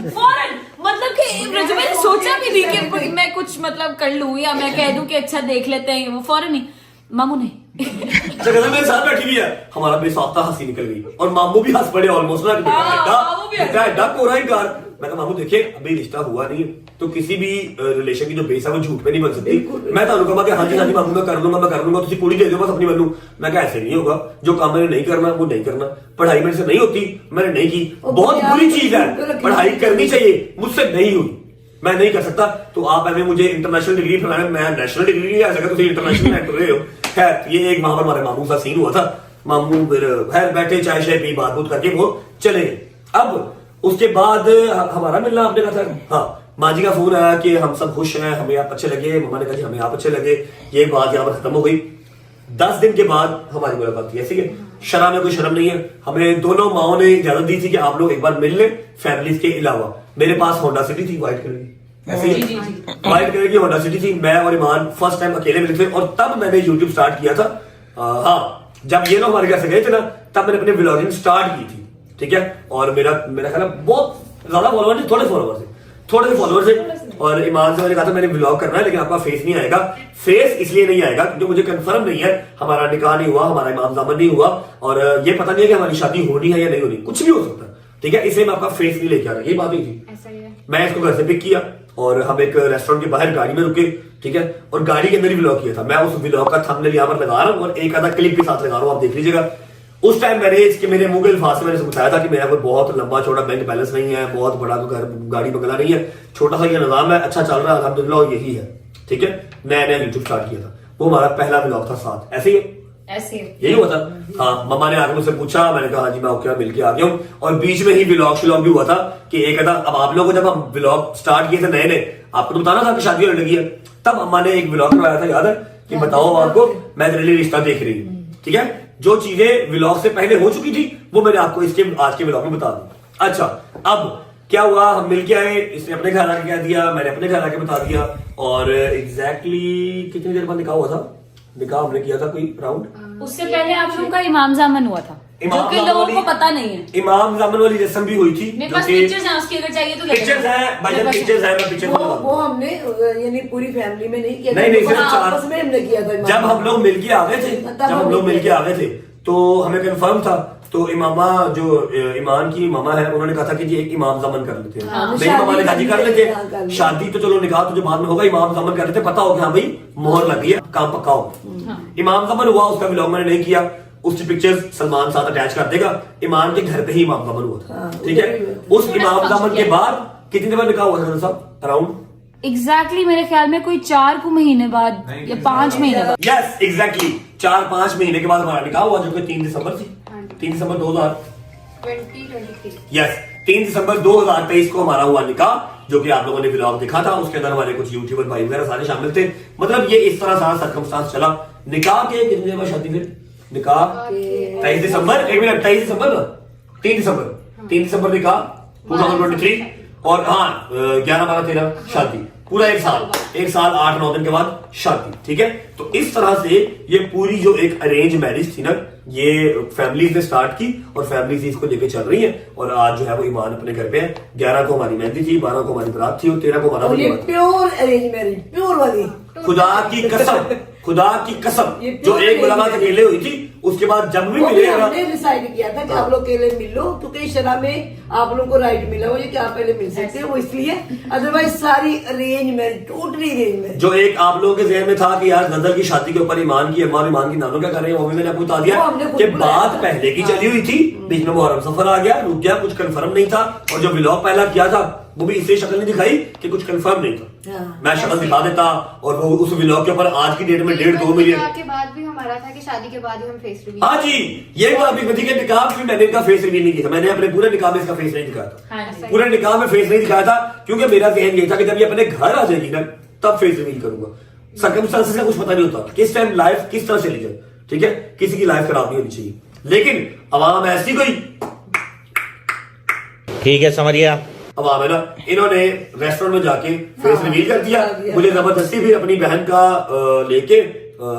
फौरन, मतलब कि मैंने सोचा भी नहीं कि मैं कुछ मतलब कर लूं या मैं कह दूं कि अच्छा देख लेते हैं, वो फौरन ही मामू नहीं। जगह मेरे साथ बैठी हुई है, हमारा बेसाख्ता हंसी निकल गई, और मामू भी हंस पड़े ऑलमोस्ट ना, बेटा कोरा ही कार। मैं कहा मामू देखिए अभी रिश्ता हुआ नहीं है, तो किसी भी रिलेशन की जो बेस है वो झूठ पे नहीं बन सकती। मैं तो कहा कि हाँ जी मामू मैं कर लूंगा, तुझे पूरी दे दो बस अपनी बनू। मैं कहा ऐसे नहीं होगा, जो काम मैंने नहीं करना वो नहीं करना, पढ़ाई मेरे से नहीं होती, मैंने नहीं की, बहुत बुरी चीज है, पढ़ाई करनी चाहिए, मुझसे नहीं हुई, मैं नहीं कर सकता। तो आप ऐसे मुझे इंटरनेशनल डिग्री फैलाने, मैं नेशनल डिग्री नहीं आ सकता, तुम इंटरनेशनल कर रहे हो। खैर ये एक वहां पर हमारे मामू का सीन हुआ था, मामू फिर खैर बैठे चाय शाय पी बात करके वो चले गए। अब उसके बाद हमारा मिलना आपने कहा था, हाँ माँ जी का फोन आया कि हम सब खुश हैं, हमें आप अच्छे लगे, मम्मा ने कहा जी हमें आप अच्छे लगे, ये बात यहाँ पर खत्म हो गई। 10 दिन के बाद हमारी मुलाकात थी। ऐसे ही शर्म में कोई शर्म नहीं है, हमें दोनों माओ ने इजाजत दी थी कि आप लोग एक बार मिल लें फैमिलीज के अलावा। मेरे पास होंडा सिटी थी व्हाइट कलर की, ऐसे ही व्हाइट कलर की होंडा सिटी थी, मैं और ईमान फर्स्ट टाइम अकेले मिले थे, और तब मैंने यूट्यूब स्टार्ट किया था। हाँ, जब ये लोग हमारे घर से गए थे ना, तब मैंने अपनी व्लॉगिंग स्टार्ट की थी। ठीक है, और मेरा ख्याल है बहुत ज्यादा फॉलोवर नहीं, थोड़े से फॉलोवर थे, और ईमान से मैंने कहा था मैंने व्लॉग करना है, लेकिन आपका फेस नहीं आएगा। फेस इसलिए नहीं आएगा क्योंकि मुझे कंफर्म नहीं है, हमारा निकाह नहीं हुआ, हमारा इमाम जामन नहीं हुआ, और ये पता नहीं है कि हमारी शादी होनी है या नहीं होनी, कुछ भी हो सकता है। ठीक है, इसलिए मैं आपका फेस नहीं लेके आ रहा, ये बात ही थी। ऐसा ही है। मैं इसको घर से पिक किया, और हम एक रेस्टोरेंट के बाहर गाड़ी में रुके। ठीक है, और गाड़ी के अंदर ही व्लॉग किया था। मैं उस व्लॉग का थंबनेल यहाँ पर लगा रहा हूँ, और एक आधा क्लिप भी साथ लगा रहा हूँ, आप देख लीजिएगा। उस टाइम मेरे मुंह के अल्फाज से मैंने बताया था कि मेरा कोई बहुत लंबा चौड़ा बैंक बैलेंस नहीं है, बहुत बड़ा घर गाड़ी बंगला नहीं है, छोटा सा ये निजाम है, अच्छा चल रहा है अल्हम्दुलिल्लाह, यही है। ठीक है, नया यूट्यूब स्टार्ट किया था, वो हमारा पहला व्लॉग था साथ। ऐसे ही ऐसे यही हुआ था। हाँ, मम्मा ने आके मुझसे पूछा, मैंने कहा हाँ जी मैं ओके मिल के आ गया हूँ, और बीच में ही व्लॉग भी हुआ था कि एक था। अब आप लोगों को जब हम व्लॉग स्टार्ट किए थे नए, आपको तो बताना था कि शादी होने लगी है, तब अम्मा ने एक व्लॉग करवाया था, याद है, कि बताओ आपको मैं तेरे लिए रिश्ता देख रही हूँ। ठीक है, जो चीजें व्लॉग से पहले हो चुकी थी वो मैंने आपको इसके आज के व्लॉग में बता दी। अच्छा, अब क्या हुआ, हम मिल के आए, इसने अपने घर आके कह दिया, मैंने अपने घर आके बता दिया, और एग्जैक्टली कितनी देर बाद निकाह हुआ था? निकाह हमने किया था कोई राउंड, उससे पहले आप लोगों का इमाम जामन हुआ था, जो कि लोगों को पता नहीं है। इमाम जामन वाली रस्म भी हुई थी। मेरे पास पिक्चर्स हैं उसकी, अगर चाहिए तो ले पिक्चर्स हैं भाईजान, पिक्चर्स हैं, मैं पिक्चर वो हमने यानी पूरी फैमिली में नहीं किया, नहीं, सिर्फ चार। आपस में हमने किया था। जब हम लोग मिलके आ गए थे, तो हमें कंफर्म था, तो इमामा जो ईमान की मामा है, उन्होंने कहा था कि जी एक इमाम जमन कर लेते हैं। मेरी मामा ने कहा जी कर लेते, शादी तो चलो निकाह तो जो बाद में होगा, इमाम जमन कर लेते, पता हो कि हाँ भाई मोहर लग गई है, काम पक्का हो। इमाम जमन हुआ, उसका व्लॉग मैंने नहीं किया, उसकी पिक्चर्स सलमान साथ अटैच कर देगा। ईमान के घर पे ही इमाम जमन हुआ था, ठीक है। उस इमाम जमन के बाद कितने दिन बाद निकाह हुआ था साहब? अराउंड एग्जैक्टली मेरे ख्याल में कोई 4 महीने बाद या 5 महीने बाद। यस एग्जैक्टली 4-5 महीने के बाद हमारा निकाह हुआ, जो कि 3 दिसंबर थी, 3 दिसंबर 2023। यस 3 दिसंबर 2023 को हमारा हुआ निकाह, जो कि आप लोगों ने व्लॉग देखा था। उसके अंदर हमारे कुछ यूट्यूबर भाई वगैरह सारे शामिल थे। मतलब ये इस तरह सारा सर्कमस्टांस चला। निकाह के कितने दिन बाद शादी? फिर निकाह 23 दिसंबर, 1 मिनट, 23 दिसंबर ना, 3 दिसंबर निकाह 2023, और हाँ 11, 12, 13 शादी, पूरा 1 साल 8-9 दिन के बाद शादी, ठीक है। तो इस तरह से ये पूरी जो एक अरेंज मैरिज थी ना, ये फैमिलीज ने स्टार्ट की और फैमिलीज इसको लेके चल रही है। और आज जो है वो ईमान अपने घर पे है। 11 को हमारी मेहंदी थी, 12 को हमारी बारात थी और 13 को हमारा ये प्योर अरेंज मैरिज, प्योर वाली। खुदा की कसम जो एक मुलाकात अकेले हुई थी, उसके बाद जब भी मिले हमने डिसाइड किया था कि आप लोग अकेले मिल लो, क्योंकि शरा में आप लोगों को राइट मिला हो कि आप पहले मिल सकते हो, वो इसलिए। अदरवाइज सारी arrange marriage, totally arrange marriage. जो एक आप लोगों के ज़हन में था कि यार गजल की शादी के ऊपर ईमान की अम्मा और ईमान की नानों क्या कर रहे हैं, वो भी मैंने आपको बता दिया कि बात पहले की चली हुई थी, बीच में मुहर्रम सफर आ गया, रुक गया, कुछ कंफर्म नहीं था। और जो व्लॉग पहला किया था वो भी इसलिए शक्ल नहीं दिखाई कि कुछ कंफर्म नहीं था। मैं शक्ल दिखा देता, और वो उस व्लॉग के ऊपर आज की डेट में 1.5-2 मिलियन के बाद भी हमारा था कि शादी के बाद ही हम फेस रिवील। हाँ जी, ये बात भी बता कि निकाह में मैंने इनका फेस रिवील नहीं किया। मैंने अपने पूरे निकाह में इसका फेस नहीं दिखाया था। पूरे निकाह में फेस नहीं दिखाया था, क्योंकि मेरा जहन ये था कि जब ये अपने घर आ जाएगी ना, तब फेस रिवील करूंगा। सर्कमस्टेंसेस का कुछ पता नहीं होता किस टाइम लाइफ किस तरह चली जाए, ठीक है। किसी की लाइफ खराब नहीं होनी चाहिए, लेकिन अवाम ऐसी कोई, ठीक है समझ गया। अवाम है ना, इन्होंने रेस्टोरेंट में जाके फेस रिवील कर दिया। मुझे जबरदस्ती फिर अपनी बहन का लेके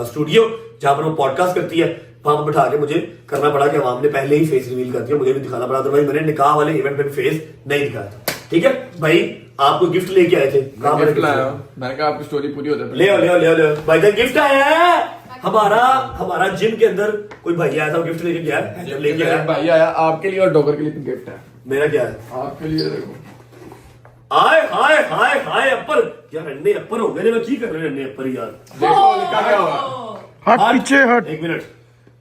स्टूडियो जहां पर वो पॉडकास्ट करती है, वहां पर बिठा के मुझे करना पड़ा कि अवाम ने पहले ही फेस रिवील कर दिया, मुझे भी दिखाना पड़ा। तो भाई मैंने निकाह वाले इवेंट में फेस नहीं दिखाया था, ठीक है। भाई आपको गिफ्ट लेके आए थे, गिफ्ट लाया, मैंने कहा आपकी स्टोरी पूरी होती है। ले भाई का गिफ्ट आया है। हमारा जिम के अंदर कोई भाई आया था, गिफ्ट लेके गया है, लेके आया भाई आया आपके लिए और डॉगर के लिए गिफ्ट है। मेरा क्या है आपके लिए देखो। हाय हाय हाय हाय अपर यार, अन्ने अपर हो गए। मैं की कर रहे अन्ने अपर यार, देखो लिखा क्या हुआ। हट पीछे हट, 1 मिनट,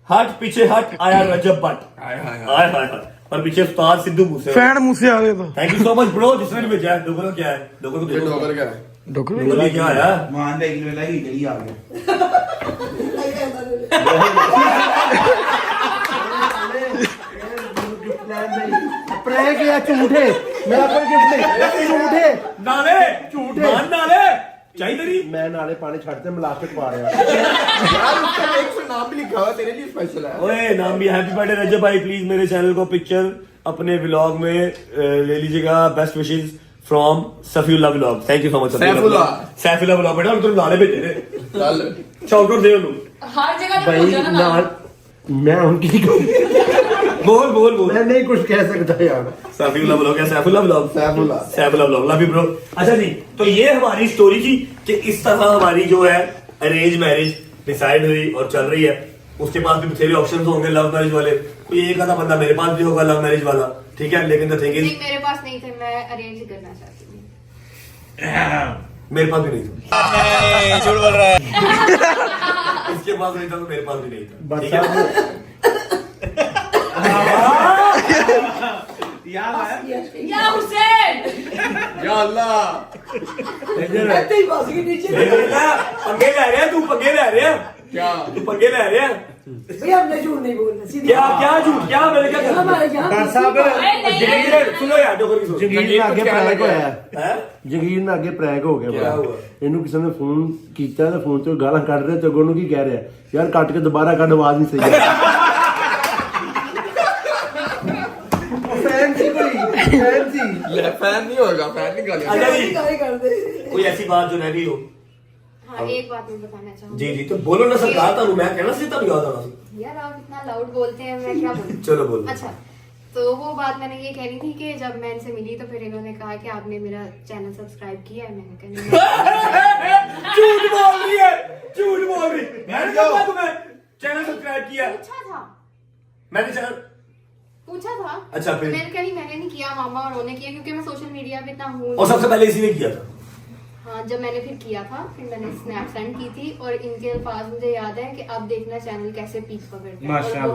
हट पीछे हट, आया रजब भट्ट, हाय हाय हाय हाय हाय, और पीछे उस्ताद सिद्धू मूसे। फैन मुंह से आ गए तो thank you so much bro, जिसने भी भेजा है। डोगर क्या है? डोगर को ये देखो, डॉगर क्या है? डोगर क्या आया? मान दे इनमें लगी गली आ गया। प्रैंक या झूठे, मेरा कोई गिफ्ट नहीं, झूठे नाले झूठे मान नाले चाहिए तेरी। मैं नाले पानी छाड़ते मिलाके पा रहा। यार उसका एक से नाम भी लिखा हुआ तेरे लिए स्पेशल है। ओए नाम भी हैप्पी बर्थडे रजब भाई, प्लीज मेरे चैनल को पिक्चर अपने व्लॉग में ले लीजिएगा। Best wishes from Safiullah vlog. Thank you so much Saifullah vlog. बेटा हम तो नाले भेजे थे, चल शाउट आउट दे उन्हें। हर जगह तो भाई पूछो ना नाम। मैं उनकी बोल मैं नहीं कुछ कह सकता यार। सैफुल्लाह व्लॉग है, Saifullah vlog, Saifullah vlog. Love you bro. अच्छा जी, तो ये हमारी स्टोरी थी कि इस तरह हमारी जो है अरेंज मैरिज डिसाइड हुई और चल रही है। उसके पास भी बथेरे ऑप्शंस होंगे लव मैरिज वाले, कोई एक आधा बंदा मेरे पास भी होगा लव मैरिज वाला, ठीक है। लेकिन द थिंग इज नहीं, मेरे पास नहीं थे, मैं अरेंज ही करना चाहती थी। मेरे पास भी नहीं था। झूठ बोल रहा है। इसके पास नहीं था तो मेरे पास भी नहीं था, ठीक है। या हुसैन, या अल्लाह ऐसे ही बस के नीचे पंगे ले रहे हैं, तू पंगे ले रहे हैं, क्या तू पंगे ले रहे हैं। भैया हमने झूठ नहीं बोलना, सीधी क्या क्या झूठ, क्या मैंने क्या कहा? हमारे यहाँ डॉक्टर साहब जगीर सुनो यार, डोगर की सुनो। जगीर में ਅੱਗੇ ਪ੍ਰੈਂਕ ਹੋਇਆ हैं? ਜਗੀਰ ਨਾਲ ਅੱਗੇ ਪ੍ਰੈਂਕ ਹੋ ਗਿਆ क्या ਬੜਾ। हुआ? ਇਹਨੂੰ ਕਿਸੇ ਨੇ ਫੋਨ ਕੀਤਾ ਤੇ ਫੋਨ ਤੋਂ ਗਾਲਾਂ ਕੱਢ ਰਿਹਾ ਤੇ ਅੱਗੋਂ ਨੂੰ ਕੀ ਕਹਿ ਰਿਹਾ, ਯਾਰ ਕੱਟ ਕੇ ਦੁਬਾਰਾ ਕੱਢ, ਆਵਾਜ਼ ਨਹੀਂ ਸਹੀ ਆ। ਫੈਨ ਸੀ ਕੋਈ फैन नहीं होगा, फैन नहीं गाली। अच्छा जी, गाली कर दे। कोई ऐसी बात जो नहीं हो। हाँ एक बात मैं बताना चाहूंगी। जी जी, तो बोलो ना सरकार, तानू मैं कहना सी तानू याद आना सी। यार आप इतना लाउड बोलते हैं, मैं क्या बोलूं? चलो बोलो। अच्छा, तो वो बात मैंने ये कहनी थी कि जब मैं इनसे मिली तो फिर इन्होंने कहा कि आपने मेरा चैनल सब्सक्राइब किया है। मैंने कहा झूठ बोल रही है, झूठ बोल रही है। मैंने कहा तुम्हें चैनल सब्सक्राइब किया। पूछा था, मैंने चैनल पूछा था। अच्छा, फिर? मैंने कहा नहीं, मैंने नहीं किया, मामा और उन्होंने किया, क्योंकि मैं सोशल मीडिया पे इतना हूँ। और सबसे पहले इसी ने किया था। हाँ, जब मैंने फिर किया था, फिर मैंने स्नैप सेंड की थी और इनके अल्फाज मुझे याद है कि अब देखना चैनल कैसे पीक पकड़ता है। माशाल्लाह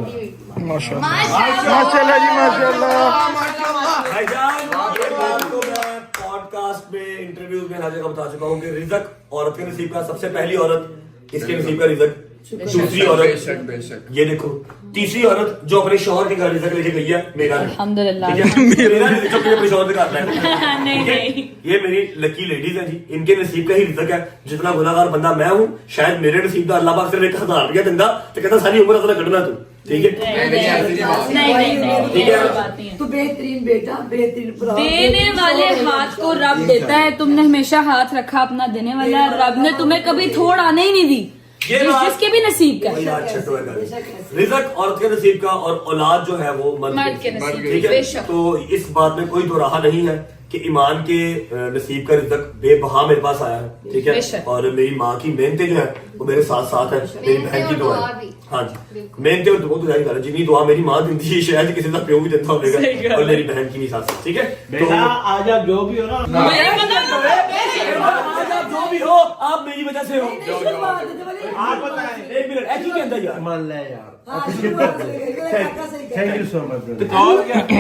माशाल्लाह जी, माशाल्लाह। भाईजान, ये बात तो मैं पॉडकास्ट में, इंटरव्यूज में हर जगह बता चुका हूँ कि रिज़्क औरत के नसीब का, सबसे पहली औरत इसके नसीब का रिज़्क, दूसरी औरत बेशक बेशक। ये देखो, तीसरी औरत जो अपने शौहर के घर रिज़्क लेके गई है, मेरा नहीं। अल्हम्दुलिल्लाह। ठीक है? मेरा रिज़्क जो अपने शौहर से घर लाया है। नहीं ठीक है? नहीं, ये मेरी लकी लेडीज है जी, इनके नसीब का ही रिज़्क है। जितना गुनाहगार बंदा मैं हूँ, शायद मेरे नसीब का अल्लाह पाक सिर्फ 1000 रुपया देंदा तो कहता सारी उम्र अपना कटना तू। ठीक है? नहीं, ठीक है। ऐसी बात नहीं है। तू बेहतरीन बेटा, बेहतरीन भरा, देने वाले हाथ को रब देता है। तुमने हमेशा हाथ रखा अपना देने वाला, रब ने तुम्हें कभी थोड़ आने ही नहीं दी, जिसके भी नसीब का। वही बात छठ होएगा। रिज़्क औरत के नसीब का और औलाद जो है वो मर्द के नसीब का। ठीक है? बेशक। तो इस बात में कोई दो राह नहीं है कि ईमान के नसीब का रिज़्क बेबहा मेरे पास आया है। ठीक है? बेशक। और मेरी माँ की मेहनतें जो है वो मेरे साथ साथ है, मेरी बहन की दुआ है। हाँ जी, मेहनतें और दुआ तो जाहिर है, जितनी दुआ मेरी माँ देती है शायद किसी का प्यो भी देता होगा, और मेरी बहन की भी साथ साथ। ठीक है? बेटा आज आप जो भी हो ना, आज आप जो भी हो, आप मेरी वजह से हो। आप बताएं। एक मिनट, ऐसी क्या अंदर यार? मान ले यार, हाँ, शुरुआत से लेकर काका सही कह रहा है। Thank you so much.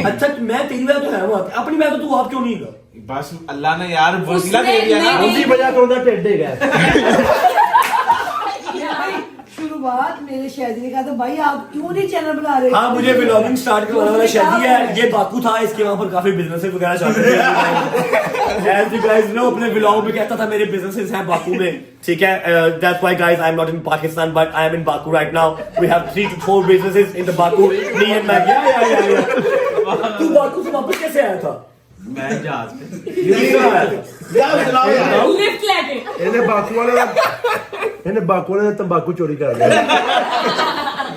अच्छा, मैं तेरी वजह तो है वो, अपनी वजह तो तू आप क्यों नहीं है? बस अल्लाह ने यार वसीला उसने दे दिया ना। नहीं- उसी वजह तो उधर टेढ़े गए। शुरुआत मेरे शादी ने कहा था, भाई आप क्यों नहीं चैनल बना रहे? हाँ, मुझे व्लॉगिंग स्टार्ट करवाने वाला शादी है। ये बाकू था, इसके वहां पर काफी बिजनेस वगैरह चल रहे थे। As you guys know, अपने व्लॉग में कहता था मेरे बिजनेसेस हैं बाकू में। ठीक है? That's why guys, I'm not in Pakistan, but I am in Baku right now. We have 3 to 4 businesses in the Baku. Me and Maggie. Yeah. तू बाकू से वापस कैसे आया था? मैं जहाज पे किससे आया था? लिफ्ट लेके। ਇਹਨੇ ਬਾਕੂ ਵਾਲੇ ਦਾ ਤੰਬਾਕੂ ਚੋਰੀ ਕਰ ਲਿਆ।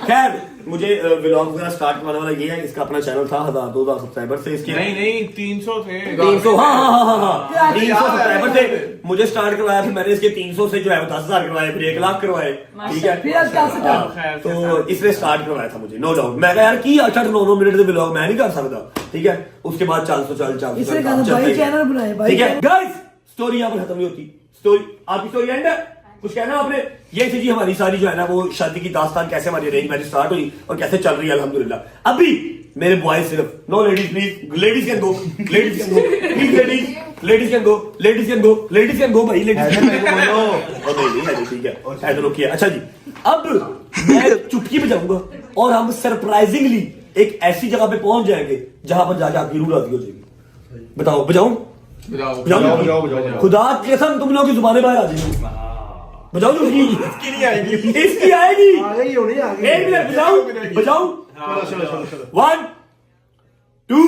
खैर, मुझे व्लॉग वगैरह स्टार्ट करवाने वाला ये है, इसका अपना चैनल था 1000-2000 सब्सक्राइबर से इसके। नहीं 300 थे। 300, हाँ 300 सब्सक्राइबर थे। मुझे स्टार्ट करवाया, फिर मैंने इसके 300 से जो है 10,000 करवाए, फिर 1 लाख करवाए। ठीक है? फिर अब 10,000। हाँ, तो इसने स्टार्ट करवाया था मुझे, नो डाउट। मैं कहा यार की 8-9 मिनट के व्लॉग मैं नहीं कर सकता। ठीक है? उसके बाद 400 इसने कहा था, भाई चैनल बनाए भाई। ठीक है गाइस, स्टोरी यहाँ पर खत्म नहीं होती। स्टोरी, आपकी स्टोरी एंड है, कुछ कहना आपने? ये थी जी हमारी सारी जो है ना वो शादी की दास्तान, कैसे हमारी अरेंज मैरिज स्टार्ट हुई और कैसे चल रही है अल्हम्दुलिल्लाह। अभी मेरे बॉयज सिर्फ, no ladies please, ladies can go, ladies can go please, ladies can go, ladies can go, ladies can go भाई, लेडीज बोलो। और नहीं ठीक है, ऐसे रोकिए। अच्छा जी, अब मैं चुटकी बजाऊंगा और हम सरप्राइजिंगली एक ऐसी जगह पे पहुंच जाएंगे जहां पर जाके आपकी रूह राजी हो जाएगी। बताओ, बजाऊं? बजाओ। खुदा की कसम तुम लोगों की जुबानें बाहर आ जाएंगी। बजाओ जो इसकी नहीं आएगी, इसकी आएगी। आ गई होनी आ गई। एक मिनट, बजाऊं? चलो 1 2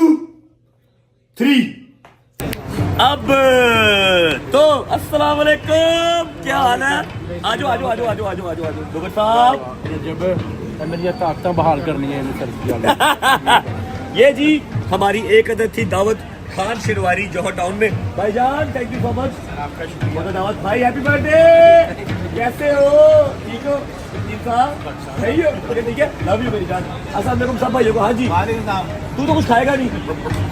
3। अब तो अस्सलाम वालेकुम, क्या हाल है? आजो आजो आजो आजो आजो आजो आजो डॉक्टर साहब। जब मेरी ताकत बहाल करनी है सर। ये जी हमारी एक अदद थी दावत खान शिरवारी जौहर टाउन में। भाईजान थैंक यू सो मच, आपका शुक्रिया। दावत भाई, हैप्पी बर्थडे, कैसे हो? ठीक हो? सही हो? ठीक है, लव यू मेरी जान। अस्सलाम वालेकुम सब भाइयों को। हाँ जी, तू तो कुछ खाएगा नहीं?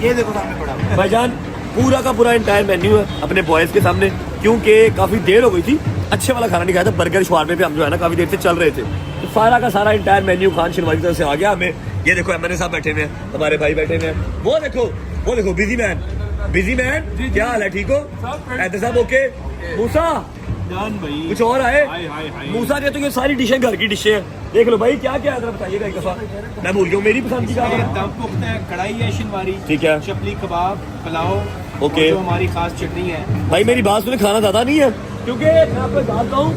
ये देखो सामने पड़ा भाईजान पूरा का पूरा इंटायर मेन्यू है अपने बॉयज के सामने, क्योंकि काफी देर हो गई थी, अच्छे वाला खाना नहीं खाया था। बर्गर शवारमे पे हम जो है ना काफी देर से चल रहे थे, तो सारा का सारा इंटायर मेन्यू खान शिरवारी की तरफ से आ गया हमें। ये देखो एमएनए साहब बैठे हुए हैं, हमारे भाई बैठे हुए हैं। वो देखो बिजी मैन, क्या हाल है? ठीक हो? हैदर साहब ओके? मूसा जान भाई कुछ और आए? मूसा ने तो ये सारी डिशें घर की डिशें हैं, देख लो भाई क्या क्या है, बताइएगा एक दफा। मैं भूल गया मेरी पसंद की क्या है? दम पुख्ता है, कढ़ाई है शिनवारी, ठीक है, चपली कबाब, पुलाव, ओके, जो हमारी खास चटनी है। भाई मेरी बात सुने, खाना ज्यादा नहीं है क्योंकि मैं आपको बताता हूँ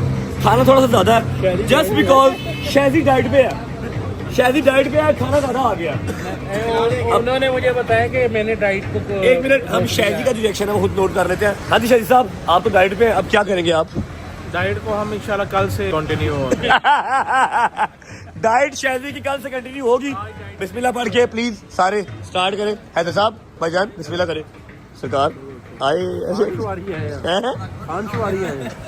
खाना थोड़ा सा ज्यादा है, जस्ट बिकॉज शहजी डाइट पे है। शायद डाइट पे है, खाना खाना आ गया। उन्होंने मुझे बताया कि मैंने डाइट को एक मिनट, हम शायदी का जो रिएक्शन है वो खुद नोट कर लेते हैं। हाँ जी शायदी साहब, आप तो डाइट पे हैं, अब क्या करेंगे आप? डाइट को हम इंशाल्लाह कल से कंटिन्यू होंगे। डाइट शायदी की कल से कंटिन्यू होगी। बिस्मिल्लाह पढ़ के प्लीज सारे स्टार्ट करें। हैदर साहब भाईजान बिस्मिल्लाह करें। सरकार आए ऐसे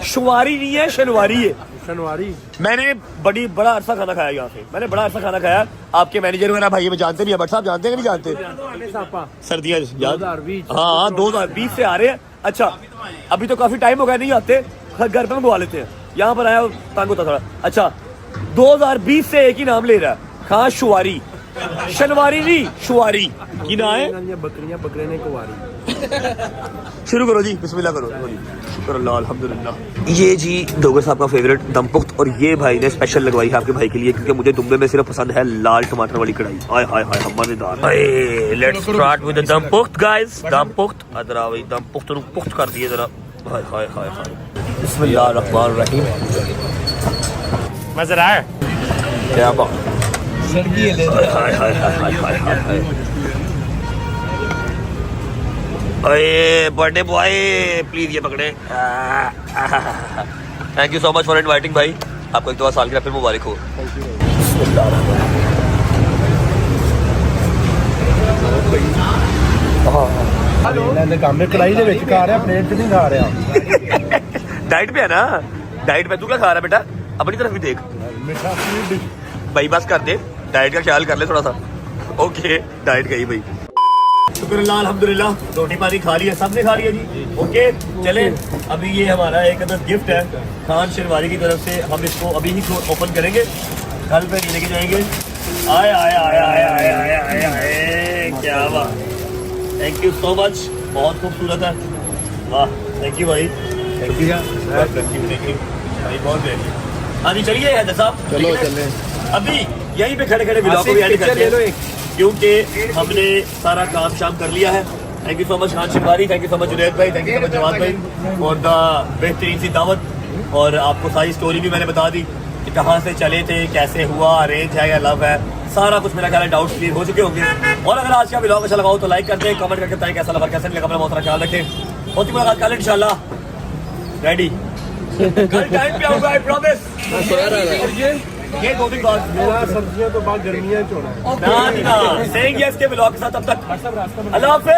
शुवारी नहीं है, शनवारी है। शनवारी मैंने बड़ा अरसा खाना खाया यहाँ पे, मैंने बड़ा अरसा खाना खाया। आपके मैनेजर वगैरह भाई में जानते नहीं है, बट साहब जानते हैं कि नहीं जानते? सर्दियाँ याद, हाँ 2020 से आ रहे हैं। अच्छा अभी तो काफी टाइम हो गया नहीं आते, घर पे मंगवा लेते हैं। यहाँ पर आया तंग होता थोड़ा। अच्छा 2020 से एक ही नाम ले रहा है, खां शुवारी, शनवारी नहीं शुवारी की ना है। बकरियां बकरे ने कुवारी। शुरू करो जी, बिस्मिल्लाह करो। शुक्र अल्लाह, अल्हम्दुलिल्लाह। ये जी डोगर साहब का फेवरेट दम पुख्त, और ये भाई ने स्पेशल लगवाई है आपके भाई के लिए, क्योंकि मुझे दुम्बे में सिर्फ पसंद है लाल टमाटर वाली कढ़ाई। हाय हाय हाय मजेदार। लेट्स स्टार्ट विद द दम पुख्त गाइस। दम पुख्त अदरा भाई, दम पुख्त नु पुख्त कर दिए जरा। हाय हाय हाय हाय, बिस्मिल्लाहिर रहमानिर रहीम। मजा आया क्या बात। हाय हाय हाय हाय हाय हाय। अरे बर्थडे बॉय प्लीज ये पकड़े। Thank you so much for inviting भाई, आपको एक दो साल की फिर मुबारक हो। कढ़ाई दे विच खा रहा, प्लेट च नहीं खा रहा। डाइट पे है ना, डाइट पे तू क्या खा रहा है बेटा? अपनी तरफ भी देख भाई, बस कर दे, डाइट का ख्याल कर ले थोड़ा सा। ओके डाइट गई भाई। शुक्र अल्लाह अल्हम्दुलिल्लाह, रोटी पानी खा लिया, सबने खा लिया जी। ओके चले, अभी ये हमारा एक अदर गिफ्ट है खान शेरवानी की तरफ से, हम इसको अभी ही ओपन करेंगे, घर पे लेके जाएंगे। आए आए आए आए आए आए आए आए, क्या बात, थैंक यू सो मच, बहुत खूबसूरत है। वाह थैंक यू भाई, थैंक यू भाई, बहुत बेहतरीन। हाँ जी चलिए हैदर साहब, चलो चले। अभी यहीं पे खड़े खड़े ब्लॉग को भी एड करते हैं, क्योंकि हमने सारा काम शाम कर लिया है। Thank you so much Khan Sherwani, thank you so much Junaid भाई, thank you so much Jawad भाई और द बेहतरीन सी दावत। और आपको सारी स्टोरी भी मैंने बता दी कि कहाँ से चले थे, कैसे हुआ, अरेंज है या लव है, सारा कुछ मेरा ख्याल है डाउट्स क्लियर हो चुके होंगे। और अगर आज का ब्लॉग अच्छा लगा हो तो लाइक कर दें, कमेंट करके बताएं कैसा लगा, कैसा नहीं लगा। अपना बहुत सारा ख्याल रखें, बहुत ही मुलाकात करें इंशाल्लाह। रेडी कल टाइम पे आऊंगा, आई प्रॉमिस। ये दो दिन बाद सब्जियां तो बाद गर्मियां च होना है। ना सेइंग यस के ब्लॉग के साथ, अब तक अल्लाह हाफिज़।